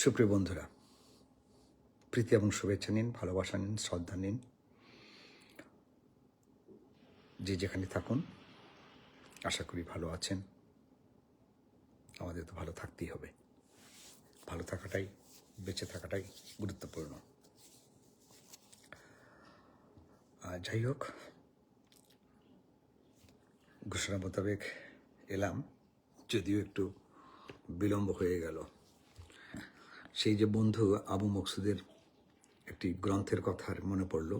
সুপ্রিয় বন্ধুরা, প্রীতি এবং শুভেচ্ছা নিন, ভালোবাসা নিন, শ্রদ্ধা নিন। যে যেখানে থাকুন, আশা করি ভালো আছেন। আমাদের তো ভালো থাকতেই হবে। ভালো থাকাটাই, বেঁচে থাকাটাই গুরুত্বপূর্ণ। যাই হোক, ঘোষণা মোতাবেক এলাম, যদিও একটু বিলম্ব হয়ে গেল। সেই যে বন্ধু আবু মকসুদের একটি গ্রন্থের কথা মনে পড়ল।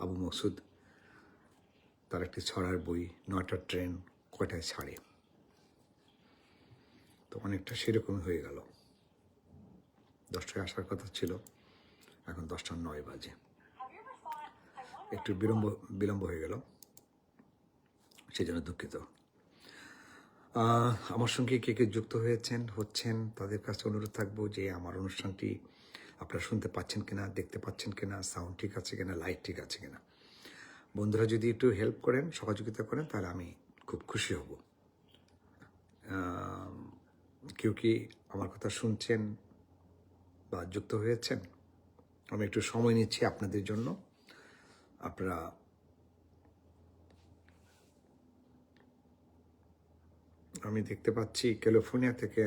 আবু মকসুদ তার একটি ছড়ার বই, 9টার ট্রেন কয়টায় ছাড়ে। তো অনেকটা সেরকমই হয়ে গেল। 10টায় আসার কথা ছিল, এখন 10:09 বাজে। একটু বিলম্ব হয়ে গেল, সেই জন্য দুঃখিত। আমার সঙ্গে কে কে যুক্ত হচ্ছেন তাদের কাছে অনুরোধ থাকবো যে আমার অনুষ্ঠানটি আপনারা শুনতে পাচ্ছেন কিনা, দেখতে পাচ্ছেন কিনা, সাউন্ড ঠিক আছে কিনা, লাইট ঠিক আছে কিনা। বন্ধুরা যদি একটু হেল্প করেন, সহযোগিতা করেন, তাহলে আমি খুব খুশি হব। কেউ কি আমার কথা শুনছেন বা যুক্ত হয়েছেন? আমি একটু সময় নিচ্ছি আপনাদের জন্য। আপনারা আমি দেখতে পাচ্ছি ক্যালিফোর্নিয়া থেকে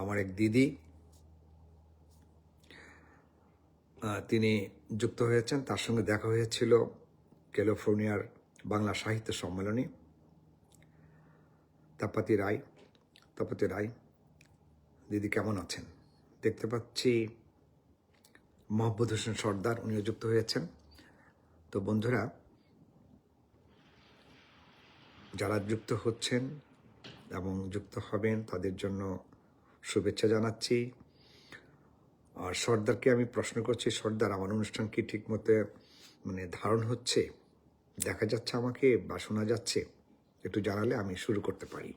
আমার এক দিদি, তিনি যুক্ত হয়েছেন। তার সঙ্গে দেখা হয়েছিল ক্যালিফোর্নিয়ার বাংলা সাহিত্য সম্মেলনী। তাপতি রায়, দিদি কেমন আছেন? দেখতে পাচ্ছি মহব্বত হোসেন সর্দার, উনিও যুক্ত হয়েছেন। তো বন্ধুরা, যারা যুক্ত হচ্ছেন এবং যুক্ত হবেন তাদের জন্য শুভেচ্ছা জানাচ্ছি। আর সর্দারকে আমি প্রশ্ন করছি, সর্দার, আমার অনুষ্ঠান কি ঠিক মতো ধারণ হচ্ছে, দেখা যাচ্ছে আমাকে বা শোনা যাচ্ছে? একটু জানালে আমি শুরু করতে পারি।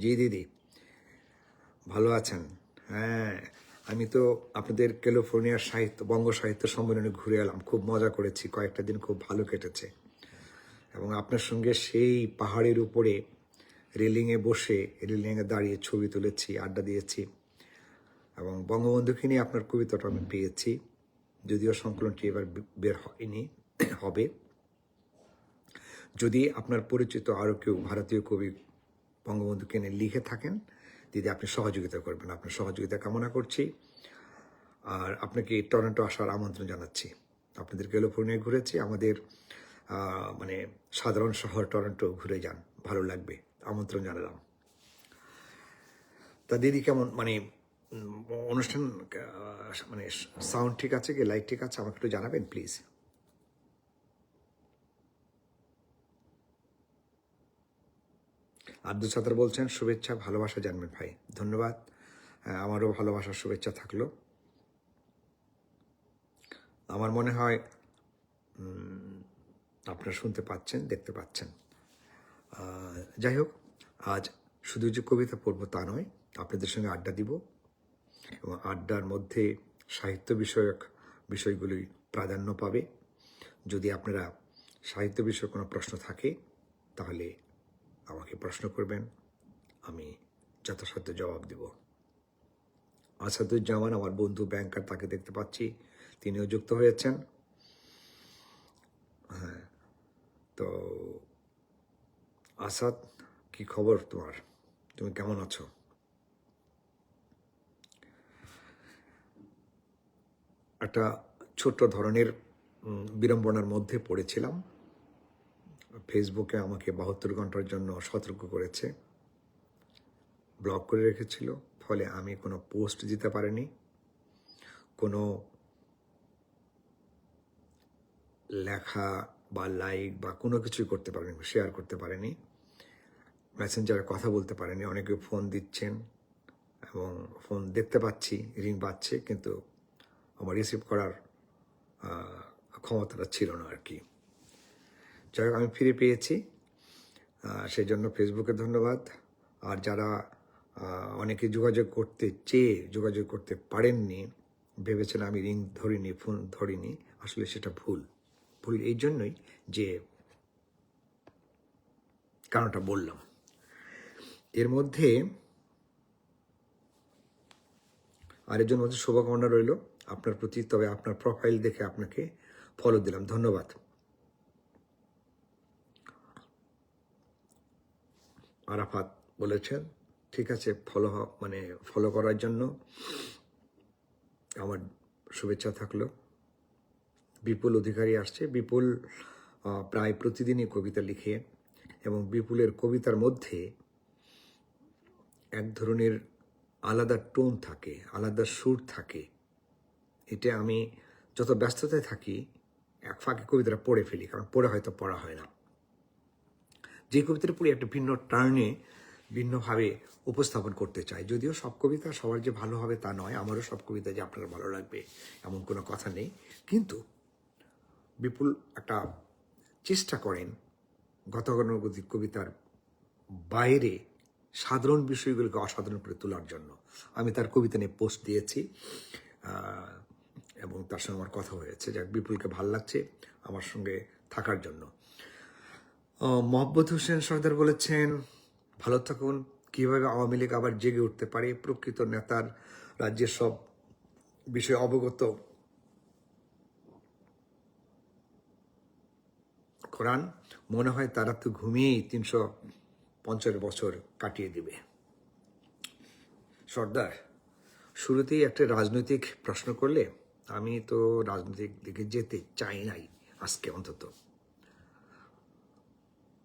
জি দিদি, ভালো আছেন? হ্যাঁ, আমি তো আপনাদের ক্যালিফোর্নিয়ার বঙ্গ সাহিত্য সম্মেলনে ঘুরে এলাম, খুব মজা করেছি, কয়েকটা দিন খুব ভালো কেটেছে। এবং আপনার সঙ্গে সেই পাহাড়ের উপরে রেলিংয়ে দাঁড়িয়ে ছবি তুলেছি, আড্ডা দিয়েছি। এবং বঙ্গবন্ধুকে নিয়ে আপনার কবিতাটা আমি পেয়েছি, যদিও সংকলনটি এবার বের হয়নি, হবে। যদি আপনার পরিচিত আরও কেউ ভারতীয় কবি বঙ্গবন্ধুকে নিয়ে লিখে থাকেন, দিদি আপনি সহযোগিতা করবেন। আপনার সহযোগিতা কামনা করছি। আর আপনাকে টরন্টো আসার আমন্ত্রণ জানাচ্ছি। আপনাদের ক্যালিফোর্নিয়ায় ঘুরেছি, আমাদের সাধারণ শহর টরন্টো ঘুরে যান, ভালো লাগবে, আমন্ত্রণ জানালাম। তা দিদি কেমন, অনুষ্ঠান সাউন্ড ঠিক আছে কি, লাইট ঠিক আছে, আমাকে একটু জানাবেন প্লিজ। আব্দুল সাত্তার বলছেন শুভেচ্ছা, ভালোবাসা জানবেন ভাই। ধন্যবাদ, আমারও ভালোবাসার শুভেচ্ছা থাকলো। আমার মনে হয় আপনারা শুনতে পাচ্ছেন, দেখতে পাচ্ছেন। যাই হোক, আজ শুধু যে কবিতা পড়ব তা নয়, আপনাদের সঙ্গে আড্ডা দিব এবং আড্ডার মধ্যে সাহিত্য বিষয়ক বিষয়গুলি প্রাধান্য পাবে। যদি আপনারা সাহিত্য বিষয়ে কোনো প্রশ্ন থাকে তাহলে আমাকে প্রশ্ন করবেন, আমি যথাসাধ্য জবাব দেব। আসাদুজ্জামান আমার বন্ধু ব্যাংকার, তাকে দেখতে পাচ্ছি, তিনিও যুক্ত হয়েছেন। হ্যাঁ, তো আসাদ, কি খবর তোমার? তুমি কেমন আছো? একটা ছোট্ট ধরনের বিড়ম্বনার মধ্যে পড়েছিলাম। ফেসবুকে আমাকে 72 ঘন্টার জন্য সতর্ক করেছে, ব্লক করে রেখেছিল। ফলে আমি কোনো পোস্ট দিতে পারিনি, কোনো লেখা বা লাইক বা কোনো কিছুই করতে পারিনি, শেয়ার করতে পারিনি, মেসেঞ্জারে কথা বলতে পারিনি। অনেকে ফোন দিচ্ছেন এবং ফোন দেখতে পাচ্ছি, রিং বাজছে, কিন্তু আমার রিসিভ করার ক্ষমতাটা ছিল না আর কি। যাই হোক, আমি ফিরে পেয়েছি, সেই জন্য ফেসবুকে ধন্যবাদ। আর যারা অনেকে যোগাযোগ করতে পারেননি, ভেবেছেন আমি রিং ধরিনি, ফোন ধরিনি, আসলে সেটা ভুল এই জন্যই যে কারণটা বললাম। এর মধ্যে আর এর জন্য হচ্ছে শুভকামনা রইল আপনার প্রতি। তবে আপনার প্রোফাইল দেখে আপনাকে ফলো দিলাম, ধন্যবাদ। আরাফাত বলেছেন ঠিক আছে, ফলো করার জন্য আমার শুভেচ্ছা থাকলো। বিপুল অধিকারী আসছে। বিপুল প্রায় প্রতিদিনই কবিতা লিখে, এবং বিপুলের কবিতার মধ্যে এক ধরনের আলাদা টোন থাকে, আলাদা সুর থাকে। এটা আমি যত ব্যস্ততায় থাকি এক ফাঁকে কবিতাটা পড়ে ফেলি, কারণ পড়ে হয়তো পড়া হয় না। যে কবিতাটা পড়ি একটা ভিন্ন টার্নে, ভিন্নভাবে উপস্থাপন করতে চাই। যদিও সব কবিতা সবার যে ভালো হবে তা নয়, আমারও সব কবিতা যে আপনার ভালো লাগবে এমন কোনো কথা নেই। কিন্তু বিপুল একটা চেষ্টা করেন গতানুগতিক কবিতার বাইরে সাধারণ বিষয়গুলোকে অসাধারণ করে তোলার জন্য। আমি তার কবিতা নিয়ে পোস্ট দিয়েছি এবং তার সঙ্গে আমার কথা হয়েছে। যাক, বিপুলকে ভাল লাগছে আমার সঙ্গে থাকার জন্য। মোহাম্মদ হোসেন সর্দার বলেছেন ভালো থাকুন। কীভাবে আওয়ামী লীগ আবার জেগে উঠতে পারে? প্রকৃত নেতার রাজ্যের সব বিষয়ে অবগত করান। মনে হয় তারা তো ঘুমিয়েই 350 বছর কাটিয়ে দিবে। সর্দার, শুরুতেই একটা রাজনৈতিক প্রশ্ন করলে আমি তো রাজনৈতিক দিকে যেতে চাই নাই আজকে অন্তত।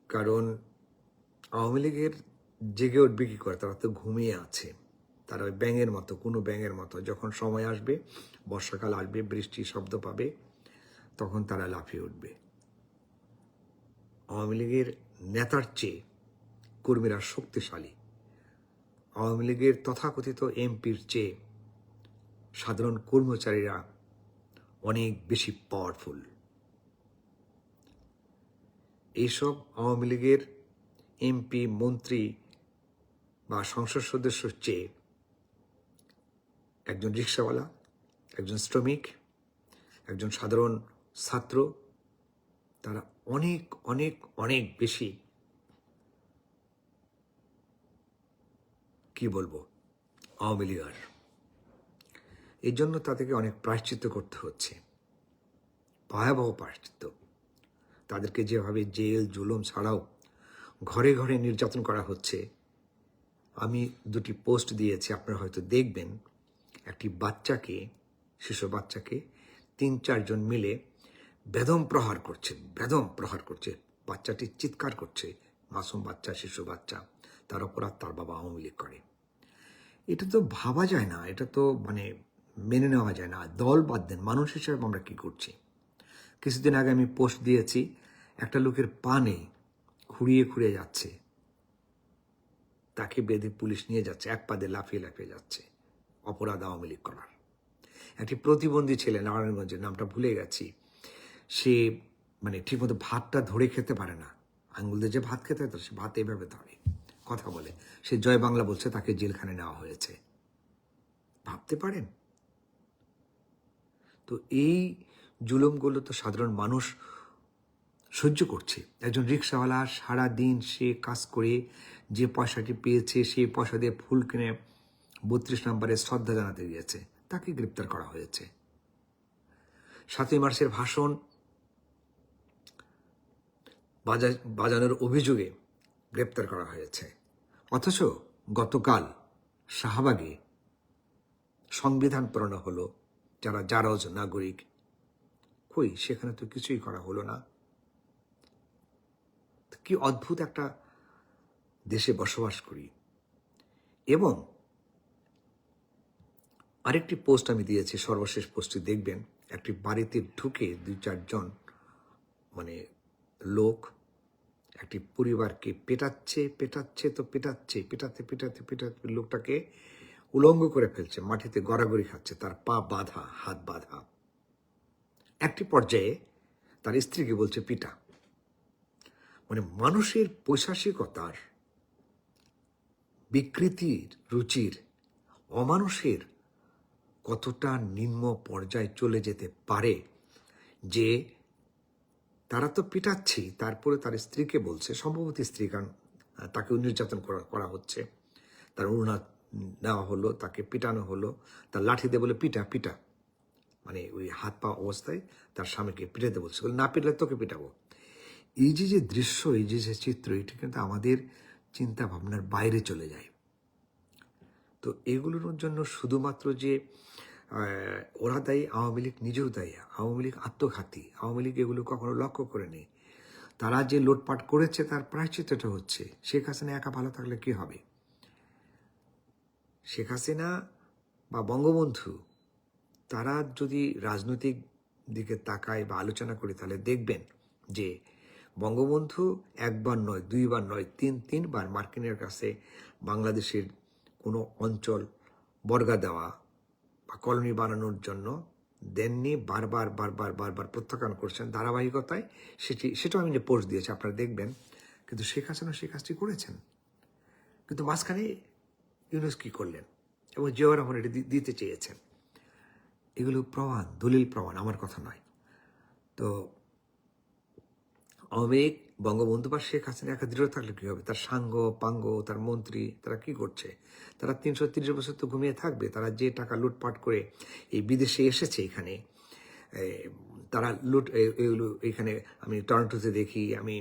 কারণ আওয়ামী লীগের জেগে উঠবে কী করে? তারা তো ঘুমিয়ে আছে। তারা ওই ব্যাঙের মতো, কোনো ব্যাঙের মতো, যখন সময় আসবে, বর্ষাকাল আসবে, বৃষ্টির শব্দ পাবে, তখন তারা লাফিয়ে উঠবে। আওয়ামী লীগের নেতার চেয়ে কর্মীরা শক্তিশালী। আওয়ামী লীগের তথাকথিত এমপির চেয়ে সাধারণ কর্মচারীরা অনেক বেশি পাওয়ারফুল। এইসব আওয়ামী লীগের এমপি, মন্ত্রী বা সংসদ সদস্যর চেয়ে একজন রিক্সাওয়ালা, একজন শ্রমিক, একজন সাধারণ ছাত্র, তারা অনেক অনেক অনেক বেশি কি বলবো আওয়ামী লীগার। এই জন্য তাদেরকে অনেক প্রায়শ্চিত্ত করতে হচ্ছে, ভয়াবহ প্রায়শ্চিত্ত। তাদেরকে যেভাবে জেল জুলুম ছাড়াও ঘরে ঘরে নির্যাতন করা হচ্ছে। আমি 2টি পোস্ট দিয়েছি, আপনারা হয়তো দেখবেন। একটি বাচ্চাকে, শিশু বাচ্চাকে 3-4 জন মিলে বেদম প্রহার করছে। বাচ্চাটি চিৎকার করছে, মাসুম বাচ্চা, শিশু বাচ্চা। তার অপরাধ তার বাবা আওয়ামী লীগ করে। এটা তো ভাবা যায় না, এটা তো মেনে নেওয়া যায় না। দল বাদ দেন, মানুষ হিসেবে আমরা কি করছি? কিছুদিন আগে আমি পোস্ট দিয়েছি, একটা লোকের পা নেই, খুঁড়িয়ে যাচ্ছে, তাকে বেঁধে পুলিশ নিয়ে যাচ্ছে, এক পা দিয়ে লাফিয়ে লাফিয়ে যাচ্ছে, অপরাধ আওয়ামী লীগ করার। একটি প্রতিবন্ধী ছেলে, নারায়ণগঞ্জের, নামটা ভুলে গেছি, সে ঠিকমতো ভাতটা ধরে খেতে পারে না, আঙুল দিয়ে যে ভাত খেতে হতো সে ভাত এইভাবে ধরে, কথা বলে, সে জয় বাংলা বলছে, তাকে জেলখানে নেওয়া হয়েছে। ভাবতে পারেন? তো এই জুলুমগুলো তো সাধারণ মানুষ সহ্য করছে। একজন রিক্সাওয়ালা সারা দিন সে কাজ করে যে পয়সাটি পেয়েছে, সেই পয়সা দিয়ে ফুল কিনে 32 নম্বরে শ্রদ্ধা জানাতে গিয়েছে, তাকে গ্রেপ্তার করা হয়েছে। 7ই মার্চের ভাষণ বাজানোর অভিযোগে গ্রেপ্তার করা হয়েছে। অথচ গতকাল শাহবাগে সংবিধান প্রণয়ন হলো, যারা জারজ নাগরিক, কই সেখানে তো কিছুই করা হলো না। কি অদ্ভুত একটা দেশে বসবাস করি। এবং আরেকটি পোস্ট আমি দিয়েছি, সর্বশেষ পোস্টটি দেখবেন। একটি বাড়িতে ঢুকে 2-4 জন লোক একটি পরিবারকে পেটাতে লোকটাকে উলঙ্গ করে ফেলছে, মাটিতে গড়াগড়ি খাচ্ছে, তার পা বাঁধা, হাত বাঁধা। একটি পর্যায়ে তার স্ত্রীকে বলছে পিটা। মানুষের পৈশাচিকতার, বিকৃতির, রুচির, অমানুষের কতটা নিম্ন পর্যায়ে চলে যেতে পারে যে তারা তো পিটাচ্ছি, তারপরে তার স্ত্রীকে বলছে, সম্ভবত স্ত্রী, কারণ তাকেও নির্যাতন করা হচ্ছে, তার ওড়না নেওয়া হলো, তাকে পিটানো হলো, তার লাঠি দিয়ে বলে পিটা পিটা, মানে ওই হাত পা অবস্থায় তার স্বামীকে পিটাতে বলছে, বলে না পিটলে তোকে পিটাবো। এই যে যে দৃশ্য, এই যে যে চিত্র, এটি কিন্তু আমাদের চিন্তা ভাবনার বাইরে চলে যায়। তো এগুলোর জন্য শুধুমাত্র যে ওরা দায়ী, আওয়ামী লীগ নিজেও দায়ী। আওয়ামী লীগ আত্মঘাতী, আওয়ামী লীগ এগুলো কখনো লক্ষ্য করেনি। তারা যে লুটপাট করেছে তার প্রায়শ্চিত্তটা হচ্ছে শেখ হাসিনা একা ভালো থাকলে কি হবে। শেখ হাসিনা বা বঙ্গবন্ধু তারা যদি রাজনৈতিক দিকে তাকায় বা আলোচনা করি, তাহলে দেখবেন যে বঙ্গবন্ধু একবার নয়, দুইবার নয়, তিনবার মার্কিনের কাছে বাংলাদেশের কোনো অঞ্চল বর্গা দেওয়া বা কলোনি বানানোর জন্য দেননি, বারবার প্রত্যাখ্যান করছেন ধারাবাহিকতায়। সেটাও আমি পোস্ট দিয়েছি, আপনারা দেখবেন। কিন্তু শেখ হাসিনা সেই কাজটি করেছেন। কিন্তু মাঝখানে ইউনূস কী করলেন, এবং জিয়াউর রহমান এটি দিতে চেয়েছেন। এগুলো প্রমাণ, দলিল প্রমাণ, আমার কথা নয়। তো আওয়ামী লীগ, বঙ্গবন্ধু বা শেখ হাসিনা একা দৃঢ় থাকলে কী হবে? তার সাঙ্গ পাঙ্গ, তার মন্ত্রী, তারা কি করছে? তারা 330 বছর তো ঘুমিয়ে থাকবে। তারা যে টাকা লুটপাট করে এই বিদেশে এসেছে, এখানে তারা এগুলো এখানে আমি টরন্টোতে দেখি, আমি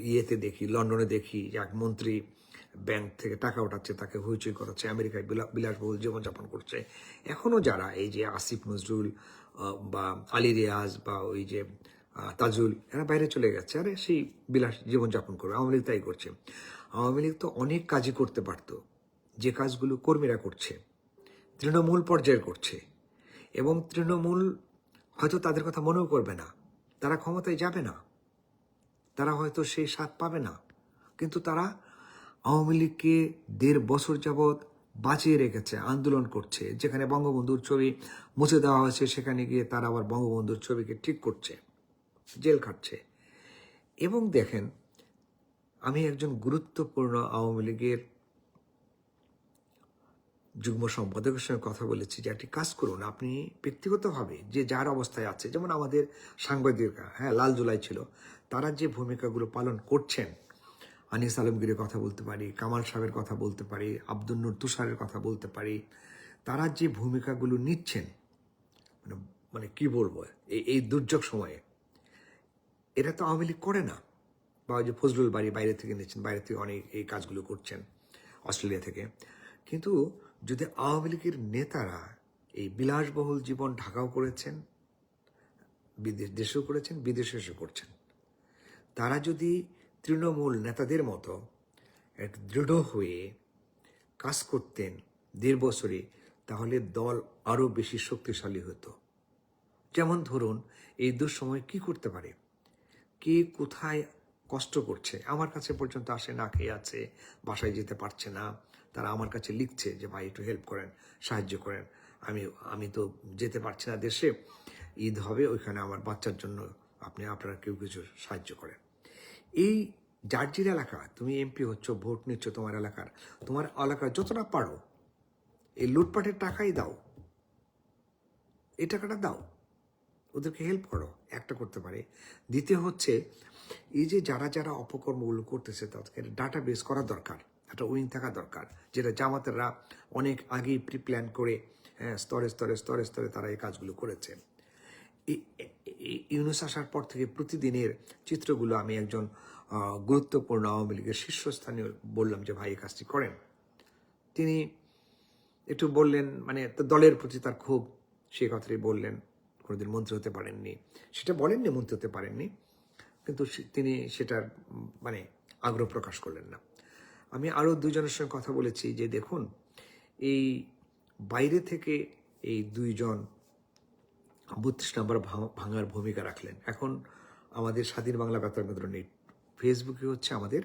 ইয়েতে দেখি, লন্ডনে দেখি, এক মন্ত্রী ব্যাংক থেকে টাকা ওঠাচ্ছে, তাকে হইচই করাচ্ছে, আমেরিকায় বিলাসবহুল জীবনযাপন করছে। এখনও যারা এই যে আসিফ নজরুল বা আলী রিয়াজ বা ওই যে তাজুল, এরা বাইরে চলে গেছে, আরে সেই বিলাস জীবনযাপন করবে। আওয়ামী লীগ তাই করছে। আওয়ামী লীগ তো অনেক কাজই করতে পারত, যে কাজগুলো কর্মীরা করছে, তৃণমূল পর্যায়ে করছে। এবং তৃণমূল হয়তো তাদের কথা মনেও করবে না, তারা ক্ষমতায় যাবে না, তারা হয়তো সেই স্বাদ পাবে না, কিন্তু তারা আওয়ামী লীগকে 1.5 বছর যাবৎ বাঁচিয়ে রেখেছে, আন্দোলন করছে। যেখানে বঙ্গবন্ধুর ছবি মুছে দেওয়া হয়েছে, সেখানে গিয়ে তারা আবার বঙ্গবন্ধুর ছবিকে ঠিক করছে, জেল খাটছে। এবং দেখেন, আমি একজন গুরুত্বপূর্ণ আওয়ামী লীগের যুগ্ম সম্পাদকের সঙ্গে কথা বলেছি যে একটি কাজ করুন, আপনি ব্যক্তিগতভাবে যে যার অবস্থায় আছে, যেমন আমাদের সাংবাদিকরা, হ্যাঁ লাল জুলাই ছিল, তারা যে ভূমিকাগুলো পালন করছেন, আনিস আলমগীরের কথা বলতে পারি, কামাল সাহেবের কথা বলতে পারি, আব্দুল নূর তুষারের কথা বলতে পারি, তারা যে ভূমিকাগুলো নিচ্ছেন, মানে মানে কি বলবো, এই দুর্যোগ সময়ে, এটা তো আওয়ামী লীগ করে না। বা ওই যে ফজলুল বাড়ি বাইরে থেকে নিচ্ছেন, বাইরে থেকে অনেক এই কাজগুলো করছেন অস্ট্রেলিয়া থেকে। কিন্তু যদি আওয়ামী লীগের নেতারা এই বিলাসবহুল জীবন ঢাকাও করেছেন, দেশেও করেছেন, বিদেশে এসে করছেন, তারা যদি তৃণমূল নেতাদের মতো এক দৃঢ় হয়ে কাজ করতেন 1.5 বছরে, তাহলে দল আরও বেশি শক্তিশালী হতো। যেমন ধরুন, এই দুঃসময় কি করতে পারে, কে কোথায় কষ্ট করছে, আমার কাছে পর্যন্ত আসে, না খেয়ে আছে, বাসায় যেতে পারছে না, তারা আমার কাছে লিখছে যে ভাই একটু হেল্প করেন, সাহায্য করেন, আমি তো যেতে পারছি না দেশে, ঈদ হবে, ওইখানে আমার বাচ্চার জন্য আপনারা কেউ কিছু সাহায্য করেন। এই জার্জির এলাকা, তুমি এমপি হচ্ছ, ভোট নিচ্ছ, তোমার এলাকার যতটা পারো এই লুটপাটের টাকাই দাও, এই টাকাটা দাও, ওদেরকে হেল্প করো, একটা করতে পারে। দ্বিতীয় হচ্ছে, এই যে যারা অপকর্মগুলো করতেছে, তাদেরকে ডাটা বেস করা দরকার, একটা উইং থাকা দরকার, যেটা জামাতেরা অনেক আগেই প্রিপ্ল্যান করে, হ্যাঁ, স্তরে স্তরে স্তরে স্তরে তারা এই কাজগুলো করেছে। ইউনূস আসার পর থেকে প্রতিদিনের চিত্রগুলো আমি একজন গুরুত্বপূর্ণ আওয়ামী লীগের শীর্ষস্থানীয় বললাম যে ভাই এই কাজটি করেন। তিনি একটু বললেন, মানে দলের প্রতি তার ক্ষোভ, সেই কথাটি বললেন। কোনোদিন মন্ত্রী হতে পারেননি, সেটা বলেননি, মন্ত্রী হতে পারেননি, কিন্তু তিনি সেটার মানে আগ্রহ প্রকাশ করলেন না। আমি আরও 2 জনের সঙ্গে কথা বলেছি যে দেখুন, এই বাইরে থেকে এই 2 জন 32 নম্বর ভাঙার ভূমিকা রাখলেন। এখন আমাদের স্বাধীন বাংলা বেতার কেন্দ্র নেই, ফেসবুকে হচ্ছে আমাদের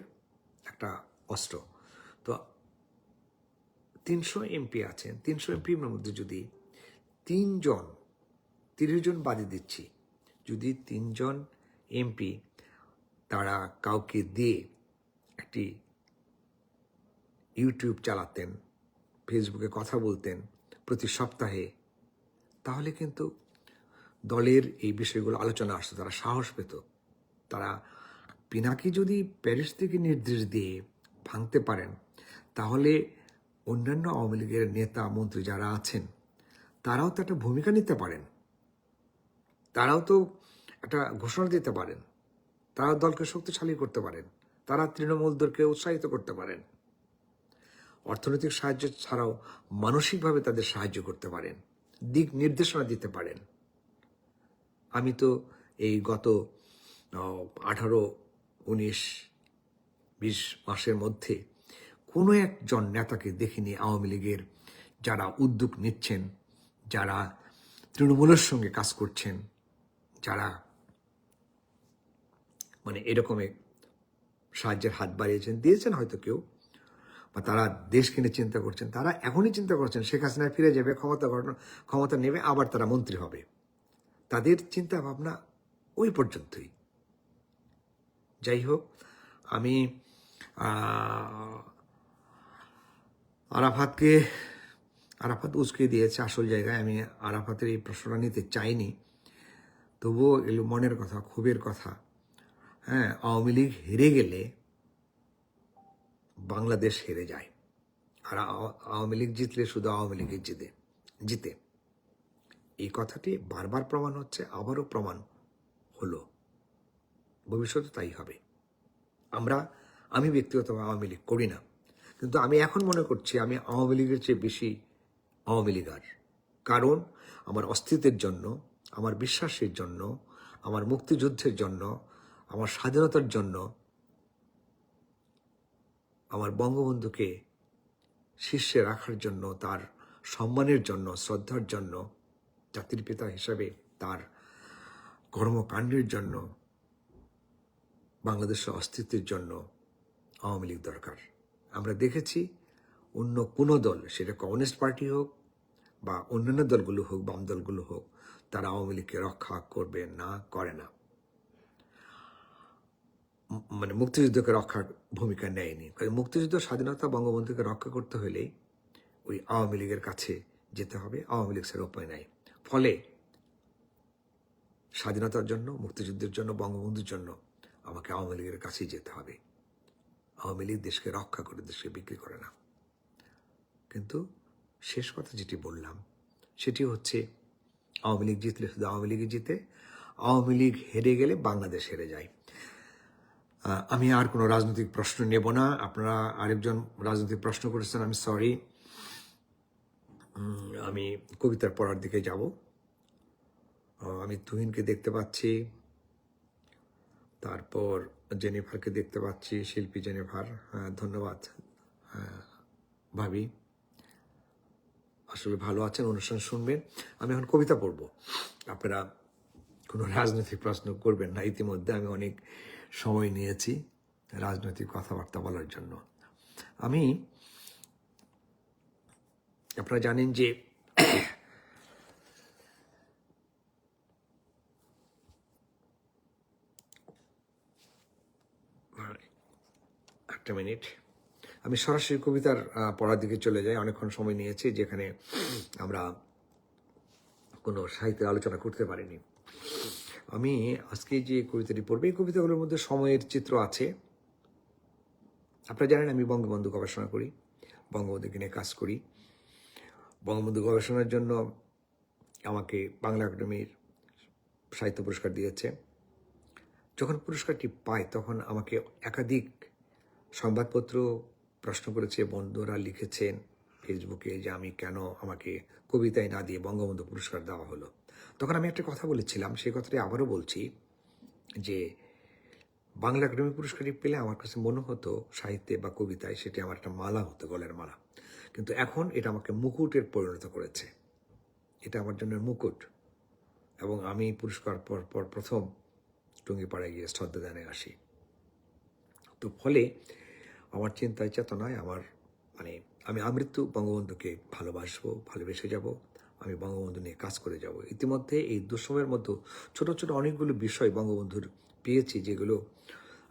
একটা অস্ত্র। তো 300 এমপি আছেন, 300 এমপির মধ্যে যদি 30 জন বাদে দিচ্ছি, যদি 3 জন এমপি তারা কাউকে দিয়ে একটি ইউটিউব চালাতেন, ফেসবুকে কথা বলতেন প্রতি সপ্তাহে, তাহলে কিন্তু দলের এই বিষয়গুলো আলোচনা আসতো, তারা সাহস পেত। তারা পিনাকি যদি প্যারিস থেকে নির্দেশ দিয়ে ভাঙতে পারেন, তাহলে অন্যান্য আওয়ামী লীগের নেতা মন্ত্রী যারা আছেন তারাও তো একটা ভূমিকা নিতে পারেন, তারাও তো একটা ঘোষণা দিতে পারেন, তারা দলকে শক্তিশালী করতে পারেন, তারা তৃণমূলদেরকে উৎসাহিত করতে পারেন, অর্থনৈতিক সাহায্য ছাড়াও মানসিকভাবে তাদের সাহায্য করতে পারেন, দিক নির্দেশনা দিতে পারেন। আমি তো এই গত 18, 19, 20 মাসের মধ্যে কোনো একজন নেতাকে দেখিনি আওয়ামী লীগের যারা উদ্যোগ নিচ্ছেন, যারা তৃণমূলের সঙ্গে কাজ করছেন, যারা মানে এরকমে সাহায্যের হাত বাড়িয়েছেন, দিয়েছেন হয়তো কেউ, বা তারা দেশকে নিয়ে চিন্তা করছেন, তারা এখনই চিন্তা করছেন শেখ হাসিনা ফিরে যাবে, ক্ষমতা নেবে, আবার তারা মন্ত্রী হবে। তাদের চিন্তা ভাবনা ওই পর্যন্তই। যাই হোক, আমি আরাফাত উস্কে দিয়েছে আসল জায়গায়। আমি আরাফাতের এই প্রশ্নটা নিতে চাইনি, তবুও এলো মনের কথা, ক্ষোভের কথা। হ্যাঁ, আওয়ামী লীগ হেরে গেলে বাংলাদেশ হেরে যায়, আর আওয়ামী লীগ জিতলে শুধু আওয়ামী লীগের জিতে। এই কথাটি বারবার প্রমাণ হচ্ছে, আবারও প্রমাণ হলো, ভবিষ্যতে তাই হবে। আমি ব্যক্তিগতভাবে আওয়ামী লীগ করি না, কিন্তু আমি এখন মনে করছি আমি আওয়ামী লীগের চেয়ে বেশি আওয়ামী লীগার। কারণ আমার অস্তিত্বের জন্য, আমার বিশ্বাসের জন্য, আমার মুক্তিযুদ্ধের জন্য, আমার স্বাধীনতার জন্য, আমার বঙ্গবন্ধুকে শীর্ষে রাখার জন্য, তার সম্মানের জন্য, শ্রদ্ধার জন্য, জাতির পিতা হিসাবে তার কর্মকাণ্ডের জন্য, বাংলাদেশের অস্তিত্বের জন্য আওয়ামী লীগ দরকার। আমরা দেখেছি অন্য কোনো দল, সেটা কমিউনিস্ট পার্টি হোক বা অন্যান্য দলগুলো হোক, বাম দলগুলো হোক, তারা আওয়ামী লীগকে রক্ষা করবে না, করে না, মানে মুক্তিযুদ্ধকে রক্ষার ভূমিকা নেয়নি। মুক্তিযুদ্ধ, স্বাধীনতা, বঙ্গবন্ধুকে রক্ষা করতে হলে ওই আওয়ামী লীগের কাছে যেতে হবে, আওয়ামী লীগ ছাড়া উপায় নাই। ফলে স্বাধীনতার জন্য, মুক্তিযুদ্ধের জন্য, বঙ্গবন্ধুর জন্য আমাকে আওয়ামী লীগের কাছেই যেতে হবে। আওয়ামী লীগ দেশকে রক্ষা করে, দেশকে বিক্রি করে না। কিন্তু শেষ কথা যেটি বললাম সেটি হচ্ছে, আওয়ামী লীগ জিতলে শুধু আওয়ামী লীগই জিতে, আওয়ামী লীগ হেরে গেলে বাংলাদেশ হেরে যায়। আমি আর কোনো রাজনৈতিক প্রশ্ন নেব না। আপনারা আরেকজন রাজনৈতিক প্রশ্ন করেছেন, আমি সরি। আমি কবিতার পড়ার দিকে যাব। আমি তুহিনকে দেখতে পাচ্ছি, তারপর জেনিফারকে দেখতে পাচ্ছি, শিল্পী জেনিফার, ধন্যবাদ ভাবি, আসলে ভালো আছেন, অনুষ্ঠান শুনবেন। আমি এখন কবিতা পড়ব, আপনারা কোনো রাজনৈতিক প্রশ্ন করবেন না। ইতিমধ্যে আমি অনেক সময় নিয়েছি রাজনৈতিক কথাবার্তা বলার জন্য। আপনারা জানেন যে একটা মিনিট, আমি সরাসরি কবিতার পড়ার দিকে চলে যাই। অনেকক্ষণ সময় নিয়েছি, যেখানে আমরা কোনো সাহিত্যের আলোচনা করতে পারিনি। আমি আজকে যে কবিতাটি পড়ব, এই কবিতাগুলোর মধ্যে সময়ের চিত্র আছে। আপনারা জানেন আমি বঙ্গবন্ধু গবেষণা করি, বঙ্গবন্ধুকে নিয়ে কাজ করি। বঙ্গবন্ধু গবেষণার জন্য আমাকে বাংলা একাডেমির সাহিত্য পুরস্কার দিয়েছে। যখন পুরস্কারটি পাই তখন আমাকে একাধিক সংবাদপত্র প্রশ্ন করেছে, বন্ধুরা লিখেছেন ফেসবুকে যে আমি কেন আমাকে কবিতায় না দিয়ে বঙ্গবন্ধু পুরস্কার দেওয়া হলো। তখন আমি একটা কথা বলেছিলাম, সেই কথাটি আবারও বলছি, যে বাংলা একাডেমি পুরস্কারটি পেলে আমার কাছে মনে হতো সাহিত্যে বা কবিতায় সেটি আমার একটা মালা হতো, গলার মালা। কিন্তু এখন এটা আমাকে মুকুটের পরিণত করেছে, এটা আমার জন্য মুকুট। এবং আমি পুরস্কার পর প্রথম টুঙ্গিপাড়ায় গিয়ে শ্রদ্ধাদানে আসি। তো ফলে আমার চিন্তায়, চেতনায় আমি আমৃত্যু বঙ্গবন্ধুকে ভালোবাসবো, ভালোবেসে যাব, আমি বঙ্গবন্ধু নিয়ে কাজ করে যাব। ইতিমধ্যে এই দুঃসময়ের মধ্যে ছোট ছোট অনেকগুলো বিষয় বঙ্গবন্ধুর পেয়েছি, যেগুলো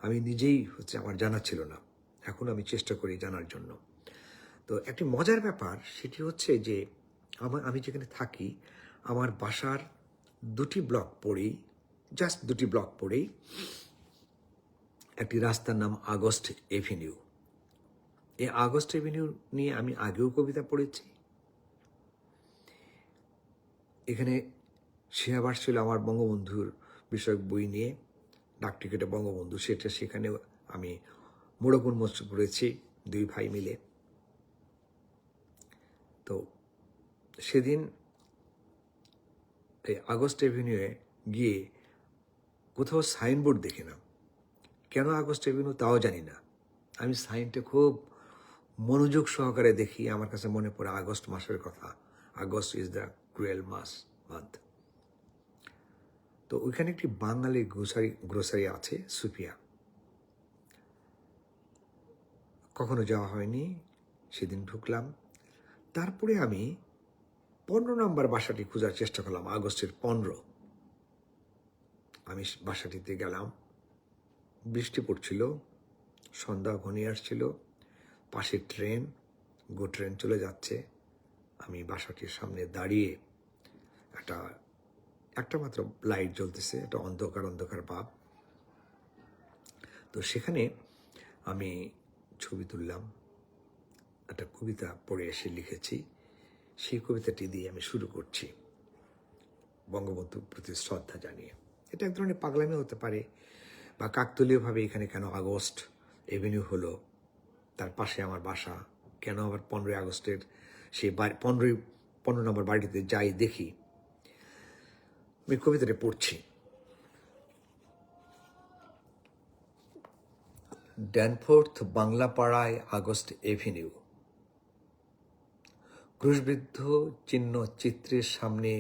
আমি নিজেই আমার জানা ছিল না। এখন আমি চেষ্টা করি জানার জন্য। তো একটি মজার ব্যাপার সেটি হচ্ছে যে আমি যেখানে থাকি, আমার বাসার 2টি ব্লক পড়েই, জাস্ট 2টি ব্লক পড়েই একটি রাস্তার নাম আগস্ট এভিনিউ। এই আগস্ট এভিনিউ নিয়ে আমি আগেও কবিতা পড়েছি। এখানে সিলেবাস ছিল আমার বঙ্গবন্ধুর বিষয়ক বই নিয়ে, ডাকটিকেটে বঙ্গবন্ধু, সেখানেও আমি মোড়ক উন্মোচন করেছি 2 ভাই মিলে। তো সেদিন এই আগস্ট এভিনিউয়ে গিয়ে কোথাও সাইনবোর্ড দেখি না, কেন আগস্ট এভিনিউ তাও জানি না। আমি সাইনটা খুব মনোযোগ সহকারে দেখি, আমার কাছে মনে পড়ে আগস্ট মাসের কথা। August is the cruel month. তো ওইখানে একটি বাঙালি গ্রোসারি আছে, সুপিয়া। কখনো যাওয়া হয়নি, সেদিন ঢুকলাম। তারপরে আমি 15 নম্বর বাসাটি খোঁজার চেষ্টা করলাম, আগস্টের 15। আমি বাসাটিতে গেলাম, বৃষ্টি পড়ছিল, সন্ধ্যা ঘনিয়ে আসছিল, পাশে ট্রেন, ট্রেন চলে যাচ্ছে। আমি বাসাটির সামনে দাঁড়িয়ে, একটা মাত্র লাইট জ্বলতেছে, একটা অন্ধকার অন্ধকার ভাব। তো সেখানে আমি ছবি তুললাম, একটা কবিতা পড়ে এসে লিখেছি। সেই কবিতাটি দিয়ে আমি শুরু করছি, বঙ্গবন্ধুর প্রতি শ্রদ্ধা জানিয়ে। এটা এক ধরনের পাগলামি হতে পারে, বা কাকতালীয়ভাবে এখানে কেন আগস্ট এভিনিউ হলো, তার পাশে আমার বাসা, কেন আবার 15 আগস্টের সেই 15 নম্বর বাড়িতে যাই, দেখি। আমি কবিতাটা পড়ছি। ড্যানফোর্থ বাংলা পাড়ায় আগস্ট এভিনিউ। ক্রুশবিদ্ধ চিহ্ন চিত্রের সামনে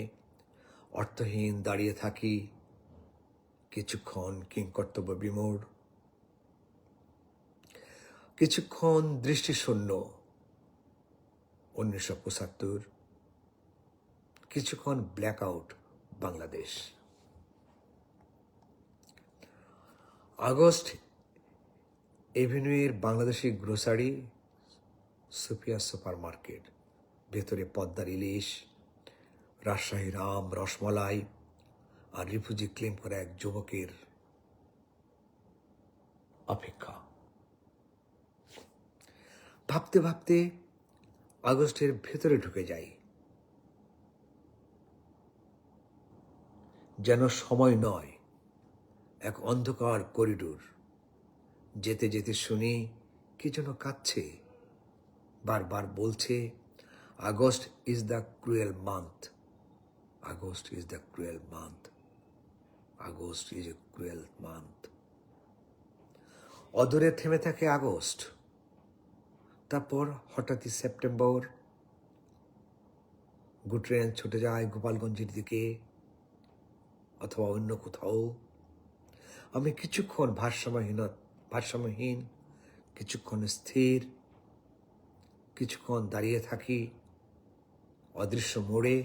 অর্থহীন দাঁড়িয়ে থাকি কিছুক্ষণ কিংকর্তব্য বিমূঢ়, কিছুক্ষণ দৃষ্টিশূন্য 1975, কিছুক্ষণ ব্ল্যাকআউট বাংলাদেশ। আগস্ট এভিনিউয়ের বাংলাদেশি গ্রোসারি, সুপিয়া সুপার মার্কেট। ভেতরে পদ্মার ইলিশ, রাজশাহীর আম, রসমলাই আর রিফিউজি ক্লেম করা এক যুবকের অপেক্ষা। ভাবতে ভাবতে আগস্টের ভেতরে ঢুকে যাই, যেন সময় নয়, এক অন্ধকার করিডোর। যেতে যেতে শুনি কি যেন কাঁদছে, বারবার বলছে, August is the cruel month, August is the cruel month, August is a cruel month. অদূরে থেমে থাকে আগস্ট, তারপর হঠাৎই সেপ্টেম্বর। ট্রেন ছুটে যায় গোপালগঞ্জের দিকে অথবা অন্য কোথাও। আমি কিছুক্ষণ ভারসাম্যহীন, কিছুক্ষণ স্থির, কিছুক্ষণ দাঁড়িয়ে থাকি অদৃশ্য মোড়ে।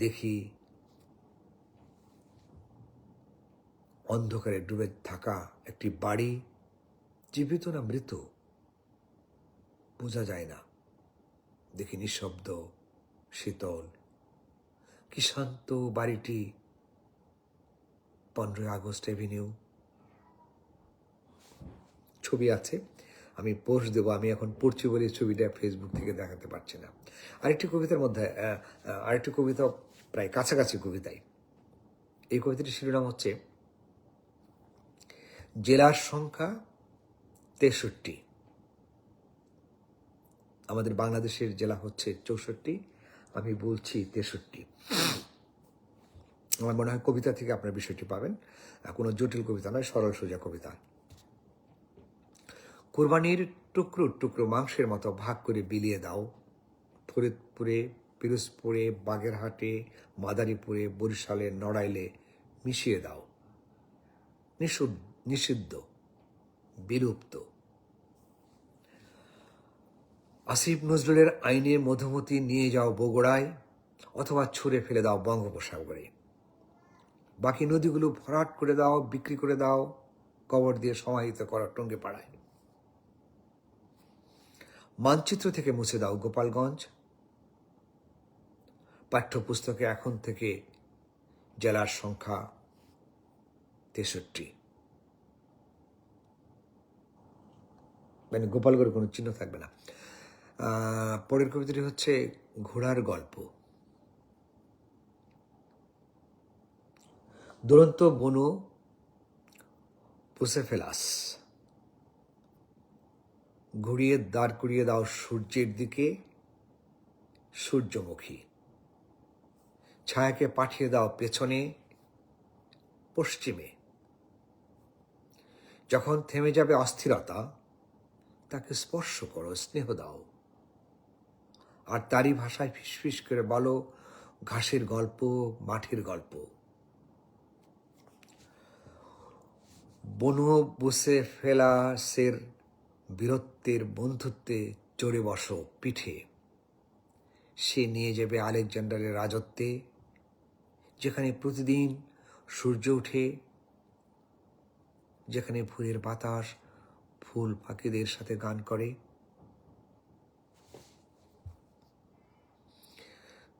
দেখি অন্ধকারে ডুবে থাকা একটি বাড়ি, জীবিত না মৃত বোঝা যায় না। দেখি নিঃশব্দ, শীতল, কি শান্ত বাড়িটি। 15 আগস্ট এভিনিউ। ছবি আছে, আমি পোস্ট দেবো। আমি এখন পড়ছি বলে ছবিটা ফেসবুক থেকে দেখাতে পারছি না। আরেকটি কবিতার মধ্যে, আরেকটি কবিতা প্রায় কাছাকাছি কবিতায়। এই কবিতাটির শিরোনাম হচ্ছে জেলার সংখ্যা 63। আমাদের বাংলাদেশের জেলা হচ্ছে 64, আমি বলছি 63। আমার মনে হয় কবিতা থেকে আপনার বিষয়টি পাবেন, কোনো জটিল কবিতা নয়, সরল সোজা কবিতা। কোরবানির টুকরো টুকরো মাংসের মতো ভাগ করে বিলিয়ে দাও, ফরিদপুরে, পিরোজপুরে, বাগেরহাটে, মাদারীপুরে, বরিশালে, নড়াইলে মিশিয়ে দাও। নিষিদ্ধ, বিলুপ্ত। আসিফ নজরুলের আইনের মধুমতি নিয়ে যাও বগুড়ায়, অথবা ছুঁড়ে ফেলে দাও বঙ্গোপসাগরে। বাকি নদীগুলো ভরাট করে দাও, বিক্রি করে দাও, কবর দিয়ে সমাহিত করা টঙ্গিপাড়ায়। মানচিত্র থেকে মুছে দাও গোপালগঞ্জ। পাঠ্যপুস্তকে এখন থেকে জেলার সংখ্যা 63। মানে গোপালগড়ের কোনো চিহ্ন থাকবে না। পরের কবিতাটি হচ্ছে ঘোড়ার গল্প। দুরন্ত বনু বুসেফেলাস, ঘুরিয়ে দাঁড় করিয়ে দাও সূর্যের দিকে, সূর্যমুখী ছায়াকে পাঠিয়ে দাও পেছনে, পশ্চিমে। যখন থেমে যাবে অস্থিরতা, তাকে স্পর্শ করো, স্নেহ দাও, আর তারই ভাষায় ফিসফিস করে বলো ঘাসের গল্প, মাঠের গল্প। বনু বুসেফেলাসের বীরত্বের বন্ধুত্বে চড়ে বসো পিঠে, সে নিয়ে যাবে আলেকজান্ডারের রাজত্বে, যেখানে প্রতিদিন সূর্য ওঠে, যেখানে ফুলের বাতাস ফুল পাখিদের সাথে গান করে।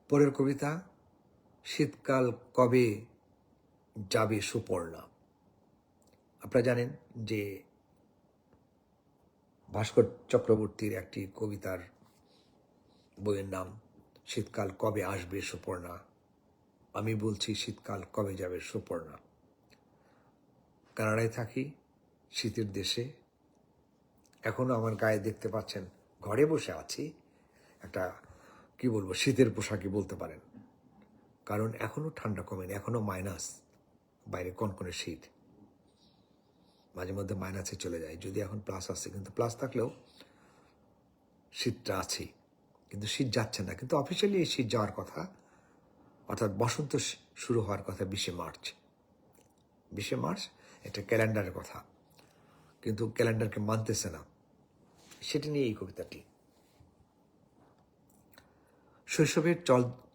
পরের কবিতা শীতকাল কবে যাবে সুপর্ণা। আপনারা জানেন যে ভাস্কর চক্রবর্তীর একটি কবিতার বইয়ের নাম শীতকাল কবে আসবে সুপর্ণা। আমি বলছি শীতকাল কবে যাবে সুপর্ণা। কানাডায় থাকি, শীতের দেশে। এখনো আমার গায়ে দেখতে পাচ্ছেন, ঘরে বসে আছি, একটা কি বলবো শীতের পোশাকই বলতে পারেন, কারণ এখনো ঠান্ডা কমেনি, এখনো মাইনাস, বাইরে কনকনে শীত, মাঝে মধ্যে মাইনাসে চলে যায়, যদি এখন প্লাস আসছে, কিন্তু প্লাস থাকলেও শীতটা আছে, কিন্তু শীত যাচ্ছে না। কিন্তু অফিসিয়ালি এই শীত যাওয়ার কথা, অর্থাৎ বসন্ত শুরু হওয়ার কথা 20শে মার্চ। 20শে মার্চ এটা ক্যালেন্ডারের কথা, কিন্তু ক্যালেন্ডারকে মানতেছে না। সেটি নিয়ে এই কবিতাটি। শৈশবের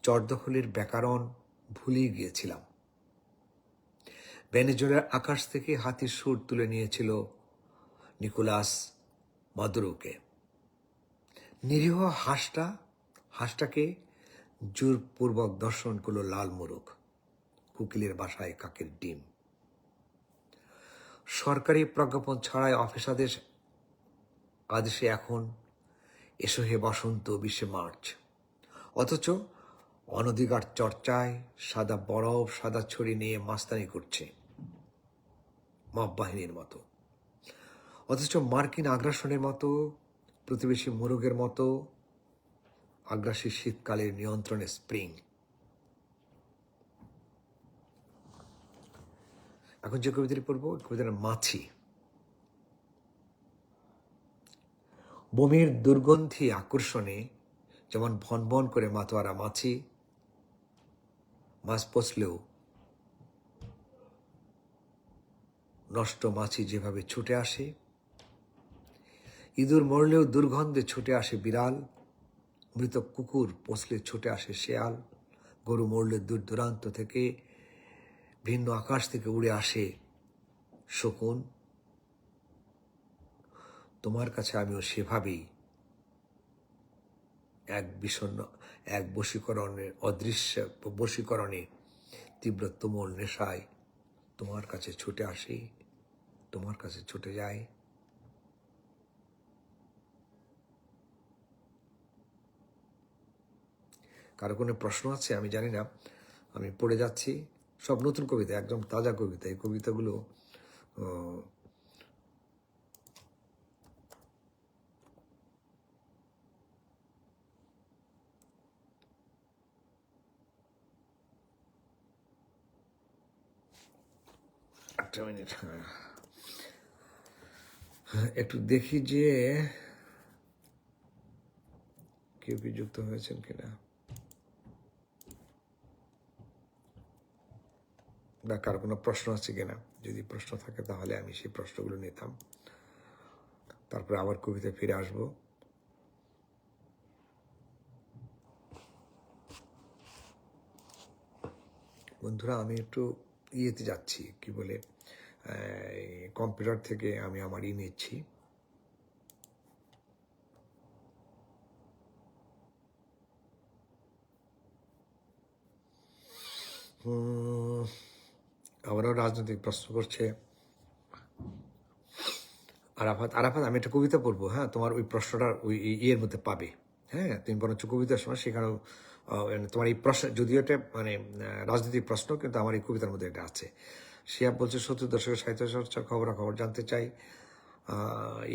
চরদখলের ব্যাকরণ ভুলেই গিয়েছিলাম। ভেনেজুয়েলার আকাশ থেকে হাতির সুর তুলে নিয়েছিল নিকোলাস মাদুরোকে। নিরীহ হাঁসটাকে জোরপূর্বক দর্শন করল লাল মোরগ, কুকিলের বাসায় কাকের ডিম। সরকারি প্রজ্ঞাপন ছাড়াই অফিস আদেশে এখন এসো হে বসন্ত 20শে মার্চ। অথচ অনধিকার চর্চায় সাদা বরফ সাদা ছড়ি নিয়ে মাস্তানি করছে মব বাহিনীর মতো। অথচ মার্কিন আগ্রাসনের মতো, প্রতিবেশী মোরগের মতো আগ্রাসী শীতকালের নিয়ন্ত্রণে স্প্রিং। এখন যে কবিতাটি পড়বো, কবিতার মাছি। বমির দুর্গন্ধি আকর্ষণে যেমন ভন ভন করে মাতোয়ারা মাছি, মাছ পচলেও নষ্ট মাছি যেভাবে ছুটে আসে, ইঁদুর মরলেও দুর্গন্ধে ছুটে আসে বিড়াল, মৃত কুকুর পচলে ছুটে আসে শেয়াল, গরু মরলে দূর দূরান্ত থেকে ভিন্ন আকাশ থেকে উড়ে আসে শকুন। তোমার কাছে আমিও সেভাবেই এক বশীকরণের অদৃশ্য বশীকরণে তীব্র তুমুল নেশায় তোমার কাছে ছুটে আসি, তোমার কাছে ছুটে যাই। কারো কোনো প্রশ্ন আছে আমি জানি না, আমি পড়ে যাচ্ছি। সব নতুন কবিতা, একদম তাজা কবিতা। এই কবিতাগুলো একটা মিনিট, একটু দেখি যে কেউ কি যুক্ত হয়েছেন কিনা, বা কারো কোনো প্রশ্ন আছে কিনা। যদি প্রশ্ন থাকে তাহলে আমি সেই প্রশ্নগুলো নিতাম, তারপরে আবার কবিতায় ফিরে আসবো। বন্ধুরা, আমি একটু ইয়েতে যাচ্ছি, কি বলে, কম্পিউটার থেকে আমি আমার নিচ্ছি। আবারও রাজনৈতিক প্রশ্ন করছে। আরাফাত, আরাফাত, আমি একটা কবিতা পড়বো, হ্যাঁ, তোমার ওই প্রশ্নটার ওই ইয়ের মধ্যে পাবে। হ্যাঁ, তুমি বরঞ্চ কবিতার সময় সেখানেও তোমার এই প্রশ্ন, যদিও এটা মানে রাজনৈতিক প্রশ্ন, কিন্তু আমার এই কবিতার মধ্যে এটা আছে। শিহাব বলছে 70 দশকের সাহিত্য চর্চার খবরাখবর জানতে চাই।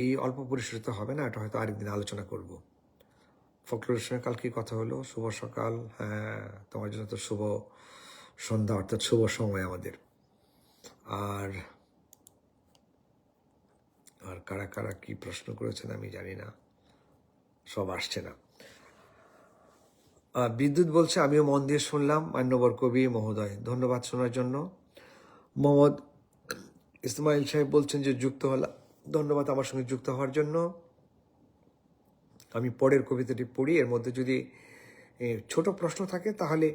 এই অল্প পরিসরে তো হবে না, এটা হয়তো আরেকদিন আলোচনা করব। ফখরুলের সঙ্গে কালকে কথা হলো, শুভ সকাল। হ্যাঁ, তোমার জন্য তো শুভ সন্ধ্যা, অর্থাৎ শুভ সময় আমাদের। আর আর কারা কারা কি প্রশ্ন করেছেন আমি জানি না, সব আসছে না। বিদ্যুৎ বলছে আমিও মন দিয়ে শুনলাম, মান্যবর কবি মহোদয়, ধন্যবাদ শোনার জন্য। মোহাম্মদ ইসমাইল সাহেব বলছেন যে যুক্ত হলাম, ধন্যবাদ আমার সঙ্গে যুক্ত হওয়ার জন্য। আমি পরের কবিতাটি পড়ি, এর মধ্যে যদি ছোট প্রশ্ন থাকে তাহলে